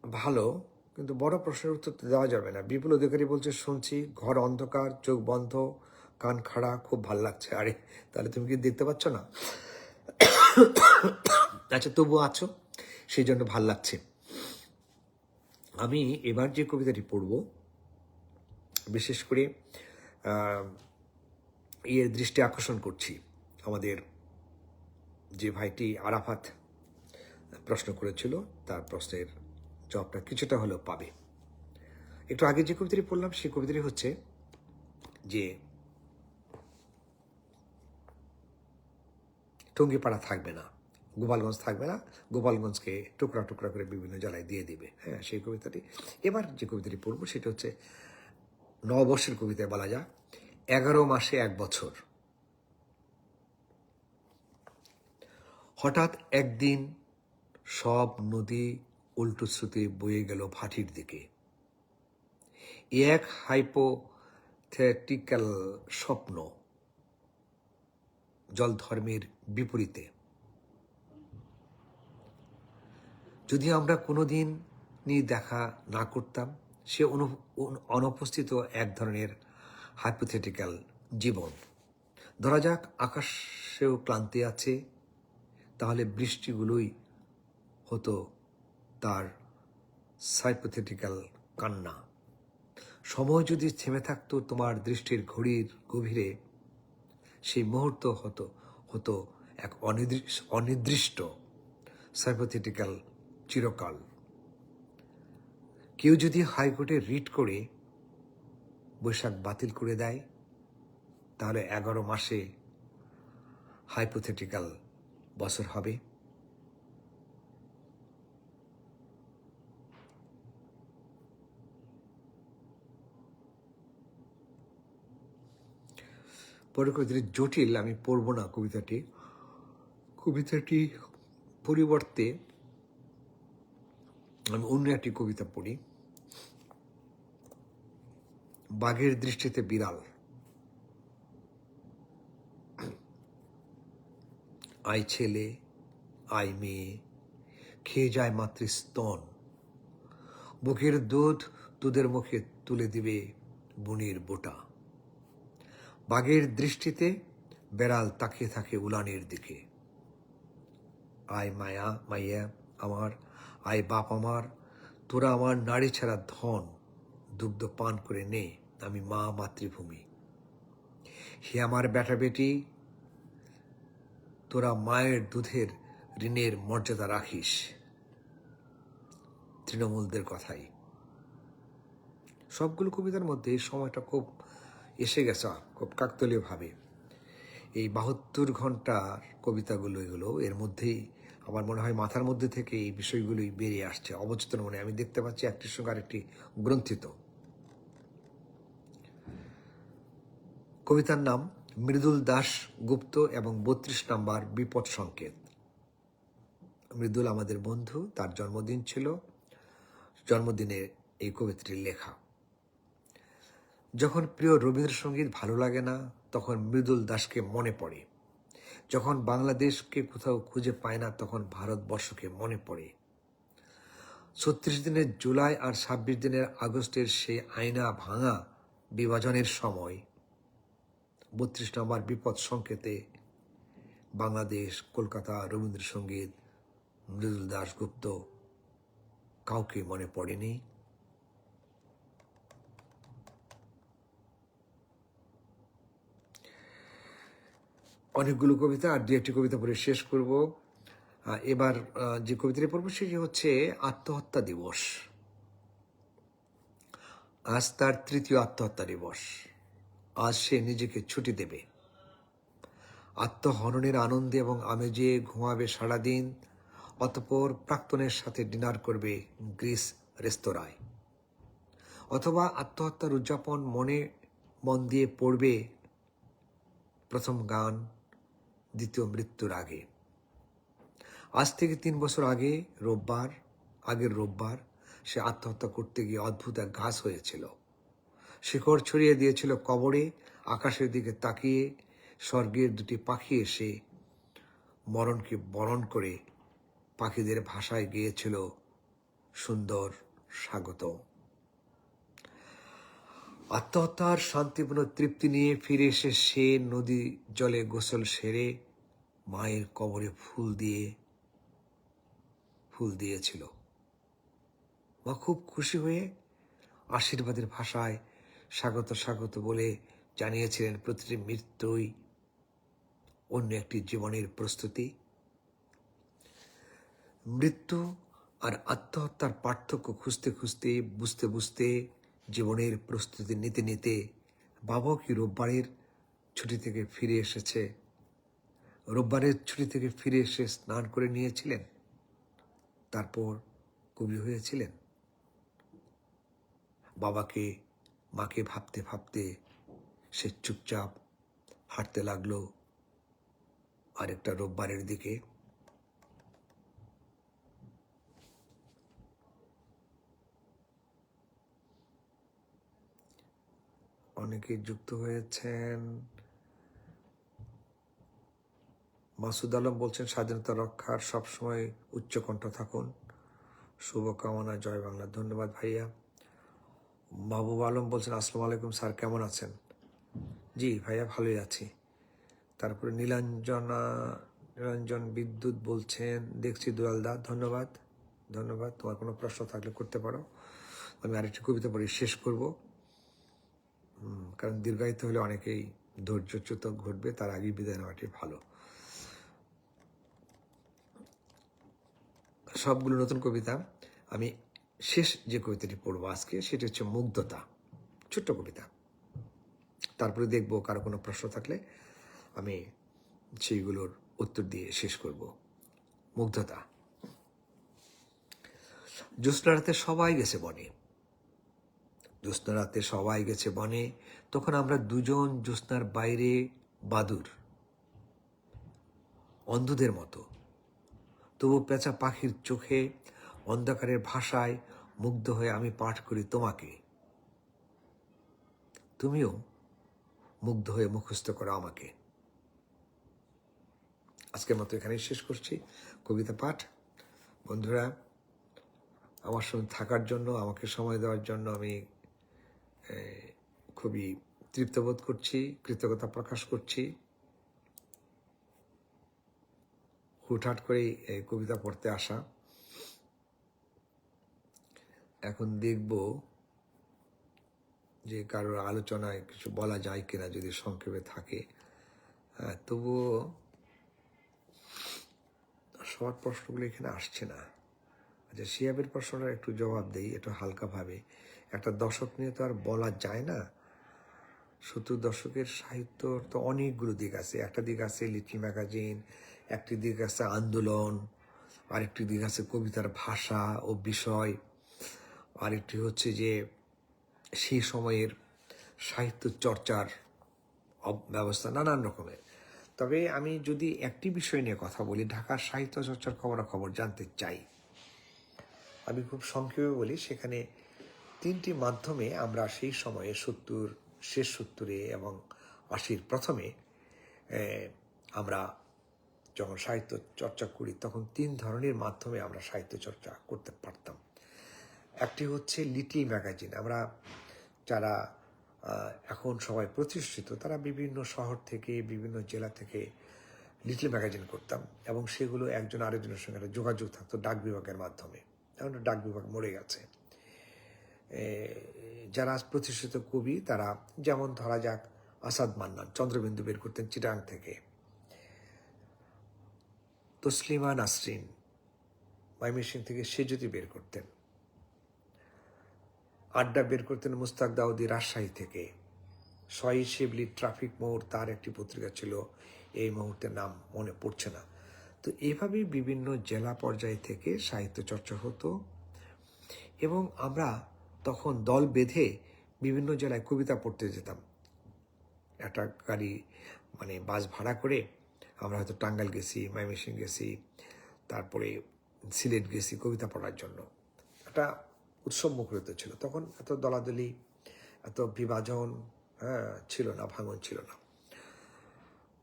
ভালো, কিন্তু বড় প্রশ্নের উত্তর তো দেওয়া যাবে না। বিপুল অধিকারী বলছে শুনছি, ঘর অন্ধকার, চোখ বন্ধ, কান খাড়া, খুব ভাল লাগছে। আরে তাহলে তুমি কি দেখতে পাচ্ছ না? আচ্ছা, তবু আছো, সেই জন্য ভাল লাগছে। আমি এবার যে কবিতাটি পড়ব, বিশেষ করে এর দৃষ্টি আকর্ষণ করছি আমাদের যে ভাইটি আরাফাত প্রশ্ন করেছিল, তার প্রশ্নের জবাবটা কিছুটা হলেও পাবে। একটু আগে যে কবিতাটি পড়লাম সেই কবিতাটি হচ্ছে যে টঙ্গিপাড়া থাকবে না, গোপালগঞ্জ থাকবে না, গোপালগঞ্জকে টুকরা টুকরা করে বিভিন্ন জেলায় দিয়ে দিবে। হ্যাঁ, সেই কবিতাটি। এবার যে কবিতাটি পড়ব সেটা হচ্ছে নববর্ষের কবিতায় বলা যায় 11 মাসে 1 বছর। হঠাৎ একদিন সব নদী উল্টো স্রোতে বয়ে গেল ভাটির দিকে। এক হাইপোথেটিক্যাল স্বপ্ন, জলধর্মের বিপরীতে। যদি আমরা কোনোদিনই দেখা না করতাম, সে অনুপস্থিত এক ধরনের হাইপোথেটিক্যাল জীবন। ধরা যাক আকাশেও ক্লান্তি আছে, তাহলে বৃষ্টিগুলোই হতো তার হাইপোথেটিক্যাল কান্না। সময় যদি থেমে থাকতো তোমার দৃষ্টির ঘড়ির গভীরে, সেই মুহূর্ত হতো এক অনির্দিষ্ট হাইপোথেটিক্যাল চিরকাল। কেউ যদি হাইকোর্টে রিট করে বৈশাখ বাতিল করে দেয়, তাহলে 11 মাসে হাইপোথেটিক্যাল বছর হবে। পরের কবিতাটি জটিল, আমি পড়ব না কবিতাটি পরিবর্তে আমি অন্য একটি কবিতা পড়ি। বাঘের দৃষ্টিতে বিড়াল। আই ছেলে, আই মেয়ে, খেয়ে যায় মাতৃস্তন, বুকের দুধ তোদের মুখে তুলে দিবে বনির বোটা। বাঘের দৃষ্টিতে বেড়াল তাকিয়ে থাকে উলানের দিকে। আয় মাইয়া আমার, আয় বাপ আমার, তোরা আমার নারী ছাড়া ধন, দুগ্ধ পান করে নে, আমি মা মাতৃভূমি। হে আমার বেটা বেটি, তোরা মায়ের দুধের ঋণের মর্যাদা রাখিস। তৃণমূলদের কথাই। সবগুলো কবিতার মধ্যে এই সময়টা খুব এসে গেছে, খুব কাকতালীয় ভাবে। এই 72 ঘন্টার কবিতাগুলো, এগুলো এর মধ্যেই আমার মনে হয় মাথার মধ্যে থেকে এই বিষয়গুলোই বেরিয়ে আসছে অবচেতন মনে। আমি দেখতে পাচ্ছি একটির সঙ্গে আরেকটি গ্রন্থিত। কবিতার নাম মৃদুল দাস গুপ্ত এবং 32 নম্বর বিপদ সংকেত। মৃদুল আমাদের বন্ধু, তার জন্মদিন ছিল, জন্মদিনে এই কবিতাটি লেখা। যখন প্রিয় রবীন্দ্রসঙ্গীত ভালো লাগে না, তখন মৃদুল দাসকে মনে পড়ে। যখন বাংলাদেশকে কোথাও খুঁজে পায় না, তখন ভারতবর্ষকে মনে পড়ে। 36 দিনের জুলাই আর 26 দিনের আগস্টের সেই আয়না ভাঙা বিভাজনের সময় 32 নম্বর বিপদ সংকেতে বাংলাদেশ, কলকাতা, রবীন্দ্রসঙ্গীত, মৃদুল দাশগুপ্ত, কাউকে মনে পড়েনি। অনেকগুলো কবিতা আর দু একটি কবিতা পড়ে শেষ করব। এবার যে কবিতাটি পড়ব সেটি হচ্ছে আত্মহত্যা দিবস। আজ তার তৃতীয় আত্মহত্যা দিবস। আজ সে নিজেকে ছুটি দেবে। আত্মহননের আনন্দে এবং আমেজে ঘুমাবে সারাদিন, অতঃপর প্রাক্তনের সাথে ডিনার করবে গ্রিস রেস্তোরাঁয়। অথবা আত্মহত্যার উদযাপন মন দিয়ে পড়বে প্রথম গান দ্বিতীয় মৃত্যুর আগে। আজ থেকে 3 বছর আগের রোববার সে আত্মহত্যা করতে গিয়ে অদ্ভুত এক ঘাস হয়েছিল। শিকড় ছড়িয়ে দিয়েছিল কবরে। আকাশের দিকে তাকিয়ে স্বর্গের দুটি পাখি এসে মরণকে বরণ করে পাখিদের ভাষায় গেয়েছিল সুন্দর স্বাগত। আত্মহত্যার শান্তিপূর্ণ তৃপ্তি নিয়ে ফিরে এসে সে নদী জলে গোসল সেরে মায়ের কবরে ফুল দিয়েছিল। মা খুব খুশি হয়ে আশীর্বাদের ভাষায় স্বাগত স্বাগত বলে জানিয়েছিলেন প্রতিটি মৃত্যুই অন্য একটি জীবনের প্রস্তুতি। মৃত্যু আর আত্মহত্যার পার্থক্য খুঁজতে খুঁজতে বুঝতে বুঝতে জীবনের প্রস্তুতি নিতে নিতে বাবাও কি রোববারের ছুটি থেকে ফিরে এসে স্নান করে নিয়েছিলেন, তারপর কবি হয়েছিলেন। মাকে ভাবতে ভাবতে সে চুপচাপ হাঁটতে লাগলো আরেকটা রোববারের দিকে। অনেকে যুক্ত হয়েছেন। মাসুদ আলম বলছেন স্বাধীনতা রক্ষার সবসময় উচ্চকণ্ঠ থাকুন, শুভকামনা, জয় বাংলা। ধন্যবাদ ভাইয়া। মাহবুব আলম বলছেন আসসালামু আলাইকুম স্যার, কেমন আছেন? জি ভাইয়া, ভালোই আছি। তারপরে নিরঞ্জন বিদ্যুৎ বলছেন দেখছি দুলালদা, ধন্যবাদ। তোমার কোনো প্রশ্ন থাকলে করতে পারো। আমি আরেকটি কবিতা পড়ে শেষ করব, কারণ দীর্ঘায়িত হলে অনেকেই ধৈর্যচ্যুত ঘটবে, তার আগেই বিদায় নেওয়াটি ভালো। সবগুলো নতুন কবিতা। আমি শেষ যে কবিতাটি পড়বো আজকে সেটি হচ্ছে মুগ্ধতা, ছোট্ট কবিতা। তারপরে দেখবো কারো কোনো প্রশ্ন থাকলে আমি সেইগুলোর উত্তর দিয়ে শেষ করব। মুগ্ধতা। জ্যোৎস্না রাতে সবাই গেছে বনে, তখন আমরা দুজন জ্যোৎস্নার বাইরে বাদুর, অন্ধদের মতো। তবু পেঁচা পাখির চোখে অন্ধকারের ভাষায় মুগ্ধ হয়ে আমি পাঠ করি তোমাকে। তুমিও মুগ্ধ হয়ে মুখস্থ করো আমাকে। আজকের মতো এখানেই শেষ করছি কবিতা পাঠ। বন্ধুরা, আমার সঙ্গে থাকার জন্য, আমাকে সময় দেওয়ার জন্য আমি খুবই তৃপ্তবোধ করছি, কৃতজ্ঞতা প্রকাশ করছি। হুটহাট করেই এই কবিতা পড়তে আসা। এখন দেখব যে কারোর আলোচনায় কিছু বলা যায় কিনা, যদি সংক্ষেপে থাকে। তবুও সবার প্রশ্নগুলো এখানে আসছে না। আচ্ছা, শিহাবের প্রশ্নটা একটু জবাব দেই, একটু হালকাভাবে। একটা দশক নিয়ে তো আর বলা যায় না। 70 দশকের সাহিত্যর তো অনেকগুলো দিক আছে। একটা দিক আছে লিটল ম্যাগাজিন, একটি দিক আছে আন্দোলন, আরেকটি দিক আছে কবিতার ভাষা ও বিষয়, আরেকটি হচ্ছে যে সেই সময়ের সাহিত্য চর্চার ব্যবস্থা, নানান রকমের। তবে আমি যদি একটি বিষয় নিয়ে কথা বলি, ঢাকার সাহিত্য চর্চার খবরাখবর জানতে চাই, আমি খুব সংক্ষেপে বলি। সেখানে 3টি মাধ্যমে আমরা সেই সময়ে শেষ 70-এ এবং 80-র প্রথমে আমরা যখন সাহিত্য চর্চা করি, তখন 3 ধরনের মাধ্যমে আমরা সাহিত্য চর্চা করতে পারতাম। একটি হচ্ছে লিটল ম্যাগাজিন। আমরা যারা এখন সবাই প্রতিষ্ঠিত, তারা বিভিন্ন শহর থেকে, বিভিন্ন জেলা থেকে লিটল ম্যাগাজিন করতাম, এবং সেগুলো একজন আরেকজনের সঙ্গে একটা যোগাযোগ থাকতো ডাক বিভাগের মাধ্যমে। এখন ডাক বিভাগ মরে গেছে। যারা প্রতিষ্ঠিত কবি, তারা যেমন ধরা যাক আসাদ মান্নান চন্দ্রবিন্দু বের করতেন চিটাং থেকে, তসলিমা নাসরিন ময়মনসিংহ থেকে সে যদি বের করতেন, আড্ডা বের করতেন মুস্তাক দাউদি রাজশাহী থেকে, সহি শিবলি ট্রাফিক মোড় তার একটি পত্রিকা ছিল, এই মুহূর্তে নাম মনে পড়ছে না। তো এইভাবেই বিভিন্ন জেলা পর্যায় থেকে সাহিত্য চর্চা হতো এবং আমরা তখন দল বেঁধে বিভিন্ন জেলায় কবিতা পড়তে যেতাম। একটা গাড়ি বাস ভাড়া করে আমরা হয়তো টাঙ্গাইল গেছি, ময়মনসিংহ গেছি, তারপরে সিলেট গেছি কবিতা পড়ার জন্য। একটা উৎসব মুখরিত ছিল তখন, এত দলাদলি, এত বিভাজন ছিল না, ভাঙন ছিল না।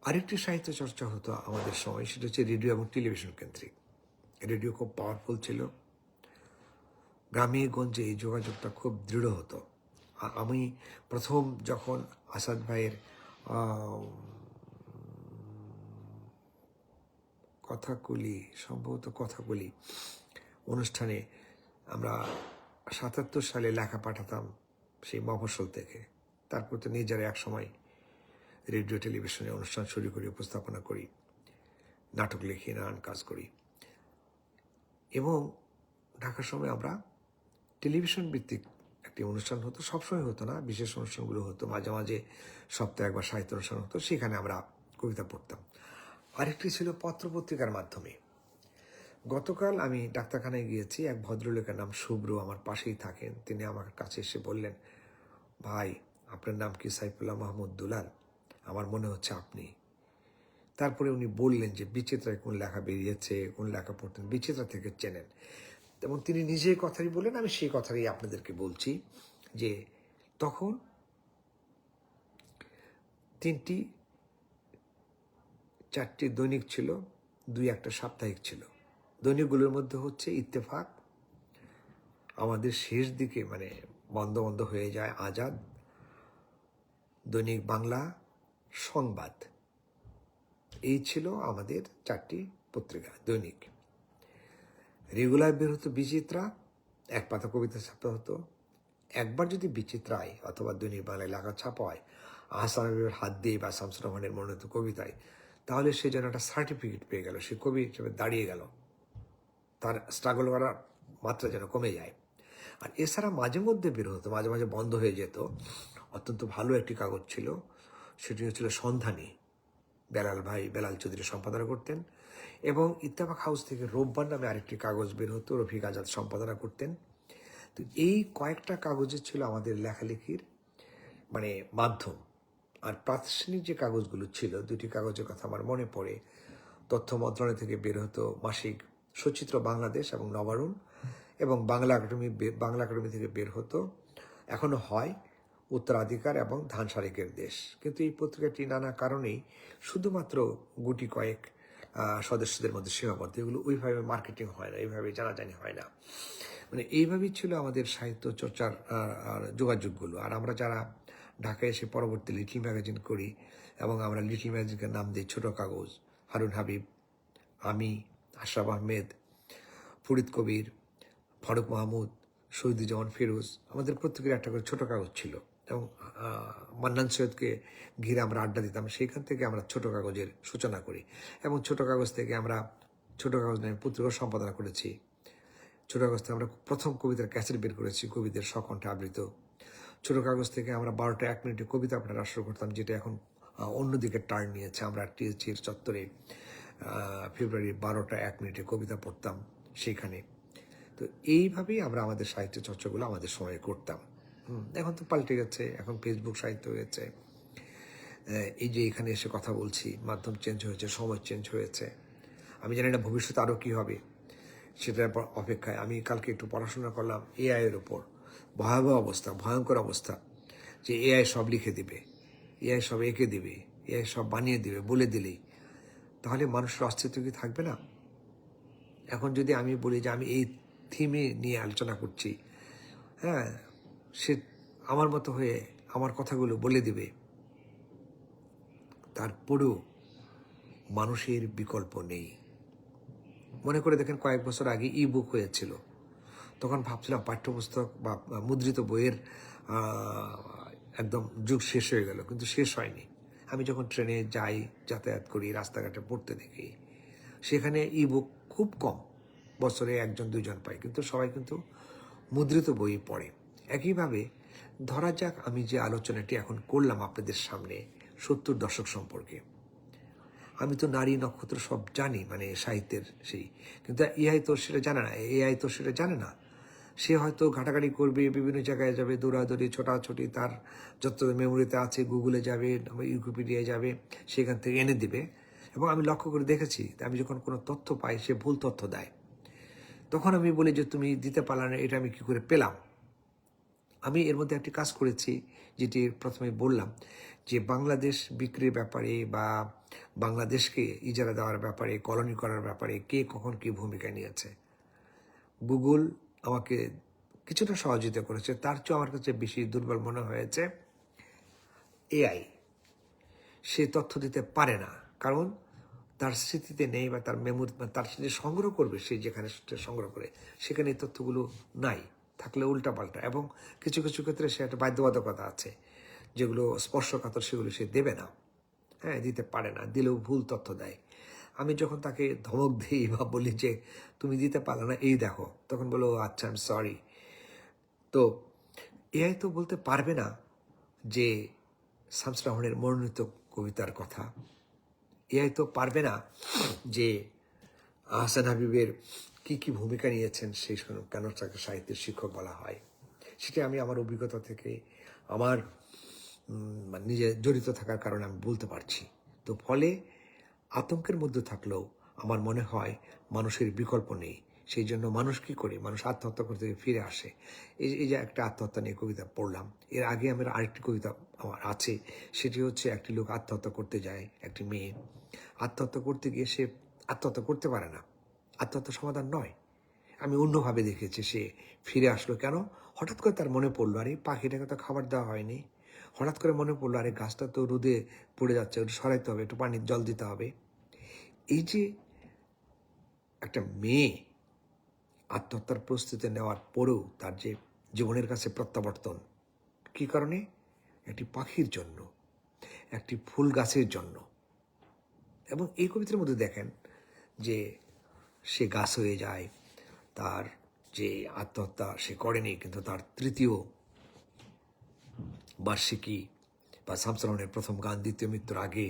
আরেকটি সাহিত্য চর্চা হতো আমাদের সময়, সেটা হচ্ছে রেডিও এবং টেলিভিশন কেন্দ্রিক। রেডিও খুব পাওয়ারফুল ছিল, গ্রামে গঞ্জে এই যোগাযোগটা খুব দৃঢ় হতো। আমি প্রথম যখন আসাদ ভাইয়ের কথাকলি, সম্ভবত কথাকলি অনুষ্ঠানে আমরা ৭৭ সালে লেখা পাঠাতাম সেই মফস্বল থেকে, তারপর তো নিজেরা এক সময় রেডিও টেলিভিশনে অনুষ্ঠান শুরু করি, উপস্থাপনা করি, নাটক লিখি, নানান কাজ করি। এবং ঢাকার সময় আমরা টেলিভিশন ভিত্তিক একটি অনুষ্ঠান হতো, সবসময় হতো না, বিশেষ অনুষ্ঠানগুলো হতো, মাঝে মাঝে সপ্তাহে একবার সাহিত্য অনুষ্ঠান হতো, সেখানে আমরা কবিতা পড়তাম। আরেকটি ছিল পত্রপত্রিকার মাধ্যমে। গতকাল আমি ডাক্তারখানায় গিয়েছি, এক ভদ্রলোকের নাম শুভ্র আমার পাশেই থাকেন, তিনি আমার কাছে এসে বললেন, ভাই আপনার নাম কি সাইফুল্লাহ মাহমুদ দুলাল? আমার মনে হচ্ছে আপনি। তারপরে উনি বললেন যে বিচিত্রায় কোন লেখা বেরিয়েছে, কোন লেখা পড়তেন, বিচিত্রা থেকে চেনেন। এবং তিনি নিজেই কথাই বললেন, আমি সেই কথাই আপনাদেরকে বলছি যে তখন 3-4টি দৈনিক ছিল, 2-1টা সাপ্তাহিক ছিল। দৈনিকগুলোর মধ্যে হচ্ছে ইত্তেফাক, আমাদের শেষ দিকে বন্ধ বন্ধ হয়ে যায় আজাদ, দৈনিক বাংলা, সংবাদ। এই ছিল আমাদের 4টি পত্রিকা দৈনিক। রেগুলার বের হতো বিচিত্রা, এক পাতা কবিতা ছাপা হতো। একবার যদি বিচিত্রায় অথবা দৈনিক বাংলায় লেখা ছাপা হয় আহসান হাবিবের হাত দিয়ে বা শামসুর রহমানের মনোনীত কবিতায়, তাহলে সে যেন একটা সার্টিফিকেট পেয়ে গেল, সে কবি হিসেবে দাঁড়িয়ে গেল, তার স্ট্রাগল করার মাত্রা যেন কমে যায়। আর এছাড়া মাঝে মধ্যে বের হতো, মাঝে মাঝে বন্ধ হয়ে যেত। অত্যন্ত ভালো একটি কাগজ ছিল, সেটি হচ্ছিল সন্ধানী, বেলাল চৌধুরী সম্পাদনা করতেন। এবং ইত্তেফাক হাউস থেকে রোববার নামে আরেকটি কাগজ বের হতো, রফিক আজাদ সম্পাদনা করতেন। তো এই কয়েকটা কাগজে ছিল আমাদের লেখালেখির মাধ্যম। আর প্রাতিষ্ঠানিক যে কাগজগুলো ছিল, 2টি কাগজের কথা আমার মনে পড়ে। তথ্য মন্ত্রণালয় থেকে বের হতো মাসিক সচিত্র বাংলাদেশ এবং নবারুণ, এবং বাংলা একাডেমি থেকে বের হতো, এখনো হয়, উত্তরাধিকার এবং ধান শারিকের দেশ। কিন্তু এই পত্রিকাটি নানা কারণেই শুধুমাত্র গুটি কয়েক সদস্যদের মধ্যে সীমাবদ্ধ, এগুলো ওইভাবে মার্কেটিং হয় না, এইভাবে জানাজানি হয় না। এইভাবেই ছিল আমাদের সাহিত্য চর্চার যোগাযোগগুলো। আর আমরা যারা ঢাকায় এসে পরবর্তী লিটল ম্যাগাজিন করি, এবং আমরা লিটল ম্যাগাজিনকে নাম দিই ছোট কাগজ, হারুন হাবিব, আমি, আশরাফ আহমেদ, ফরিদ কবির, ফারুক মাহমুদ, শহীদুজ্জামান ফিরোজ, আমাদের প্রত্যেকের একটা করে ছোট কাগজ ছিল। এবং মান্নান সৈয়দকে ঘিরে আমরা আড্ডা দিতাম, সেইখান থেকে আমরা ছোট কাগজের সূচনা করি। এবং ছোট কাগজ থেকে আমরা ছোট কাগজ নামে পত্রিকা সম্পাদনা করেছি। ছোট কাগজ থেকে আমরা প্রথম কবিতার ক্যাসেট বের করেছি, কবিদের স্বকণ্ঠে আবৃত। ছোট কাগজ থেকে আমরা 12টা 1 মিনিটে কবিতা আপনারা শুরু করতাম, যেটা এখন অন্যদিকে টার্ন নিয়েছে। আমরা টিএসজির চত্বরে ফেব্রুয়ারি 12টা 1 মিনিটে কবিতা পড়তাম সেইখানে। তো এইভাবেই আমরা আমাদের সাহিত্য চর্চাগুলো আমাদের সময়ে করতাম। এখন তো পাল্টে গেছে, এখন ফেসবুক সাহিত্য হয়েছে, এই যে এখানে এসে কথা বলছি, মাধ্যম চেঞ্জ হয়েছে, সময় চেঞ্জ হয়েছে। আমি জানি না ভবিষ্যতে আরও কী হবে, সেটার অপেক্ষায়। আমি কালকে একটু পড়াশোনা করলাম এআইয়ের ওপর, ভয়াবহ অবস্থা, ভয়ঙ্কর অবস্থা, যে এআই সব লিখে দিবে, এআই সব এঁকে দিবে, এআই সব বানিয়ে দিবে বলে দিলেই, তাহলে মানুষের অস্তিত্ব কি থাকবে না? এখন যদি আমি বলি যে আমি এই থিমে নিয়ে আলোচনা করছি, সে আমার মতো হয়ে আমার কথাগুলো বলে দিবে, তারপরেও মানুষের বিকল্প নেই। মনে করে দেখেন, কয়েক বছর আগে ই বুক হয়েছিল, তখন ভাবছিলাম পাঠ্যপুস্তক বা মুদ্রিত বইয়ের একদম যুগ শেষ হয়ে গেল, কিন্তু শেষ হয়নি। আমি যখন ট্রেনে যাই, যাতায়াত করি, রাস্তাঘাটে পড়তে দেখি, সেখানে ইবুক খুব কম, বছরে 1-2 জন পায়, কিন্তু সবাই কিন্তু মুদ্রিত বই পড়ে। একইভাবে ধরা যাক আমি যে আলোচনাটি এখন করলাম আপনাদের সামনে 70 দশক সম্পর্কে, আমি তো নারী নক্ষত্র সব জানি, মানে সাহিত্যের সেই, কিন্তু এআই তো সেটা জানে না, এআই তো সেটা জানে না। সে হয়তো ঘাটাঘাটি করবে, বিভিন্ন জায়গায় যাবে, দৌড়াদৌড়ি ছোটাছুটি, তার যত মেমোরিতে আছে গুগলে যাবে, উইকিপিডিয়ায় যাবে, সেখান থেকে এনে দিবে। এবং আমি লক্ষ্য করে দেখেছি, আমি যখন কোনো তথ্য পাই সে ভুল তথ্য দেয়, তখন আমি বলি যে তুমি দিতে পারলে না, এটা আমি কী করে পেলাম। আমি এর মধ্যে একটি কাজ করেছি, যেটি প্রথমে বললাম, যে বাংলাদেশ বিক্রির ব্যাপারে বা বাংলাদেশকে ইজারা দেওয়ার ব্যাপারে, কলোনি করার ব্যাপারে কে কখন কী ভূমিকা নিয়েছে। গুগল আমাকে কিছুটা সহযোগিতা করেছে, তার চেয়ে আমার কাছে বেশি দুর্বল মনে হয়েছে এআই। সে তথ্য দিতে পারে না, কারণ তার স্মৃতিতে নেই, বা তার মেমোরি, তার স্মৃতি সংগ্রহ করবে সে যেখানে সংগ্রহ করে, সেখানে এই তথ্যগুলো নাই, থাকলে উল্টাপাল্টা। এবং কিছু কিছু ক্ষেত্রে সে একটা বাধ্যবাধকতা আছে, যেগুলো স্পর্শকাতর সেগুলো সে দেবে না, হ্যাঁ, দিতে পারে না, দিলেও ভুল তথ্য দেয়। আমি যখন তাকে ধমক দিই বা বলি যে তুমি দিতে পারলে না, এই দেখো, তখন বলো আচ্ছা আই এম সরি। তো এআই তো বলতে পারবে না যে শামস রাহমানের মনোনীত কবিতার কথা, এআই তো পারবে না যে আহসান হাবিবের কি কি ভূমিকা নিয়েছেন, সেই কেন তাকে সাহিত্যের শিক্ষক বলা হয়। সেটা আমি আমার অভিজ্ঞতা থেকে, আমার নিজে জড়িত থাকার কারণে আমি বলতে পারছি। তো ফলে আতঙ্কের মধ্যে থাকলেও আমার মনে হয় মানুষের বিকল্প নেই। সেই জন্য মানুষ কী করে, মানুষ আত্মহত্যা করতে ফিরে আসে। এই যে একটা আত্মহত্যা নিয়ে কবিতা পড়লাম, এর আগে আমার আরেকটি কবিতা আমার আছে, সেটি হচ্ছে একটি লোক আত্মহত্যা করতে যায়, একটি মেয়ে আত্মহত্যা করতে গিয়ে সে আত্মহত্যা করতে পারে না, আত্মহত্যার সমাধান নয়। আমি অন্যভাবে দেখেছি, সে ফিরে আসলো কেন, হঠাৎ করে তার মনে পড়লো আরে পাখিটাকে তো খাবার দেওয়া হয়নি, হঠাৎ করে মনে পড়লো আরে গাছটা তো রোদে পড়ে যাচ্ছে, ওটা সরাইতে হবে, একটু পানির জল দিতে হবে। এই যে একটা মেয়ে আত্মহত্যার প্রস্তুতি নেওয়ার পরেও তার যে জীবনের কাছে প্রত্যাবর্তন, কী কারণে, একটি পাখির জন্য, একটি ফুল গাছের জন্য। এবং এই কবিতার মধ্যে দেখেন যে সে গাছ হয়ে যায়, তার যে আত্মহত্যা সে করেনি, কিন্তু তার তৃতীয় বার্ষিকী বা শামস রাহমানের প্রথম গান দ্বিতীয় মৃত্যুর আগে,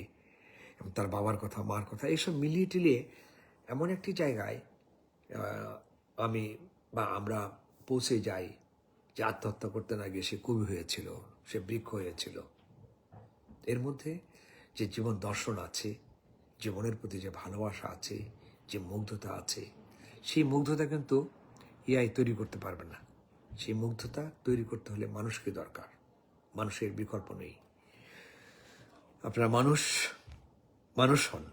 এবং তার বাবার কথা, মার কথা, এইসব মিলিয়ে টিলিয়ে এমন একটি জায়গায় আমি বা আমরা পৌঁছে যাই যে আত্মহত্যা করতে না গিয়ে সে কবি হয়েছিল, সে বৃক্ষ হয়েছিল। এর মধ্যে যে জীবন দর্শন আছে, জীবনের প্রতি যে ভালোবাসা আছে, যে মুগ্ধতা আছে, সেই মুগ্ধতা কিন্তু এআই তৈরি করতে পারবে না। সেই মুগ্ধতা তৈরি করতে হলে মানুষকে দরকার, মানুষের বিকল্প নেই। আপনারা মানুষ হন,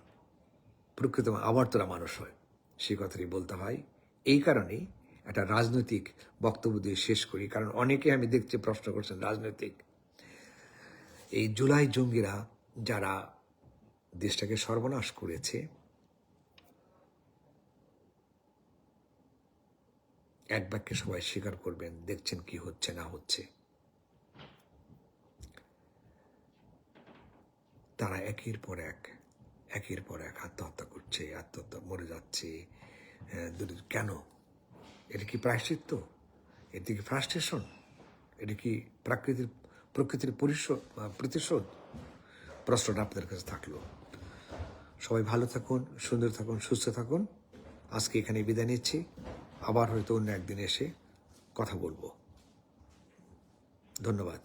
প্রকৃত আবার তোরা মানুষ হয়, সেই কথাটি বলতে হয়। এই কারণেই একটা রাজনৈতিক বক্তব্য দিয়ে শেষ করি, কারণ অনেকে আমি দেখছি প্রশ্ন করছেন রাজনৈতিক। এই জুলাই জঙ্গিরা যারা দেশটাকে সর্বনাশ করেছে, এক বাক্যে সবাই স্বীকার করবেন, দেখছেন কি হচ্ছে না হচ্ছে। তারা একের পর এক আত্মহত্যা করছে, আত্মহত্যা মরে যাচ্ছে। কেন? এটা কি প্রায়শ্চিত্ত? এটা কি ফ্রাস্ট্রেশন? এটা কি প্রকৃতির প্রতিশোধ? প্রশ্নটা আপনাদের কাছে থাকলো। সবাই ভালো থাকুন, সুন্দর থাকুন, সুস্থ থাকুন। আজকে এখানে বিদায় নিচ্ছি, আবার হয়তো অন্য একদিন এসে কথা বলবো। ধন্যবাদ।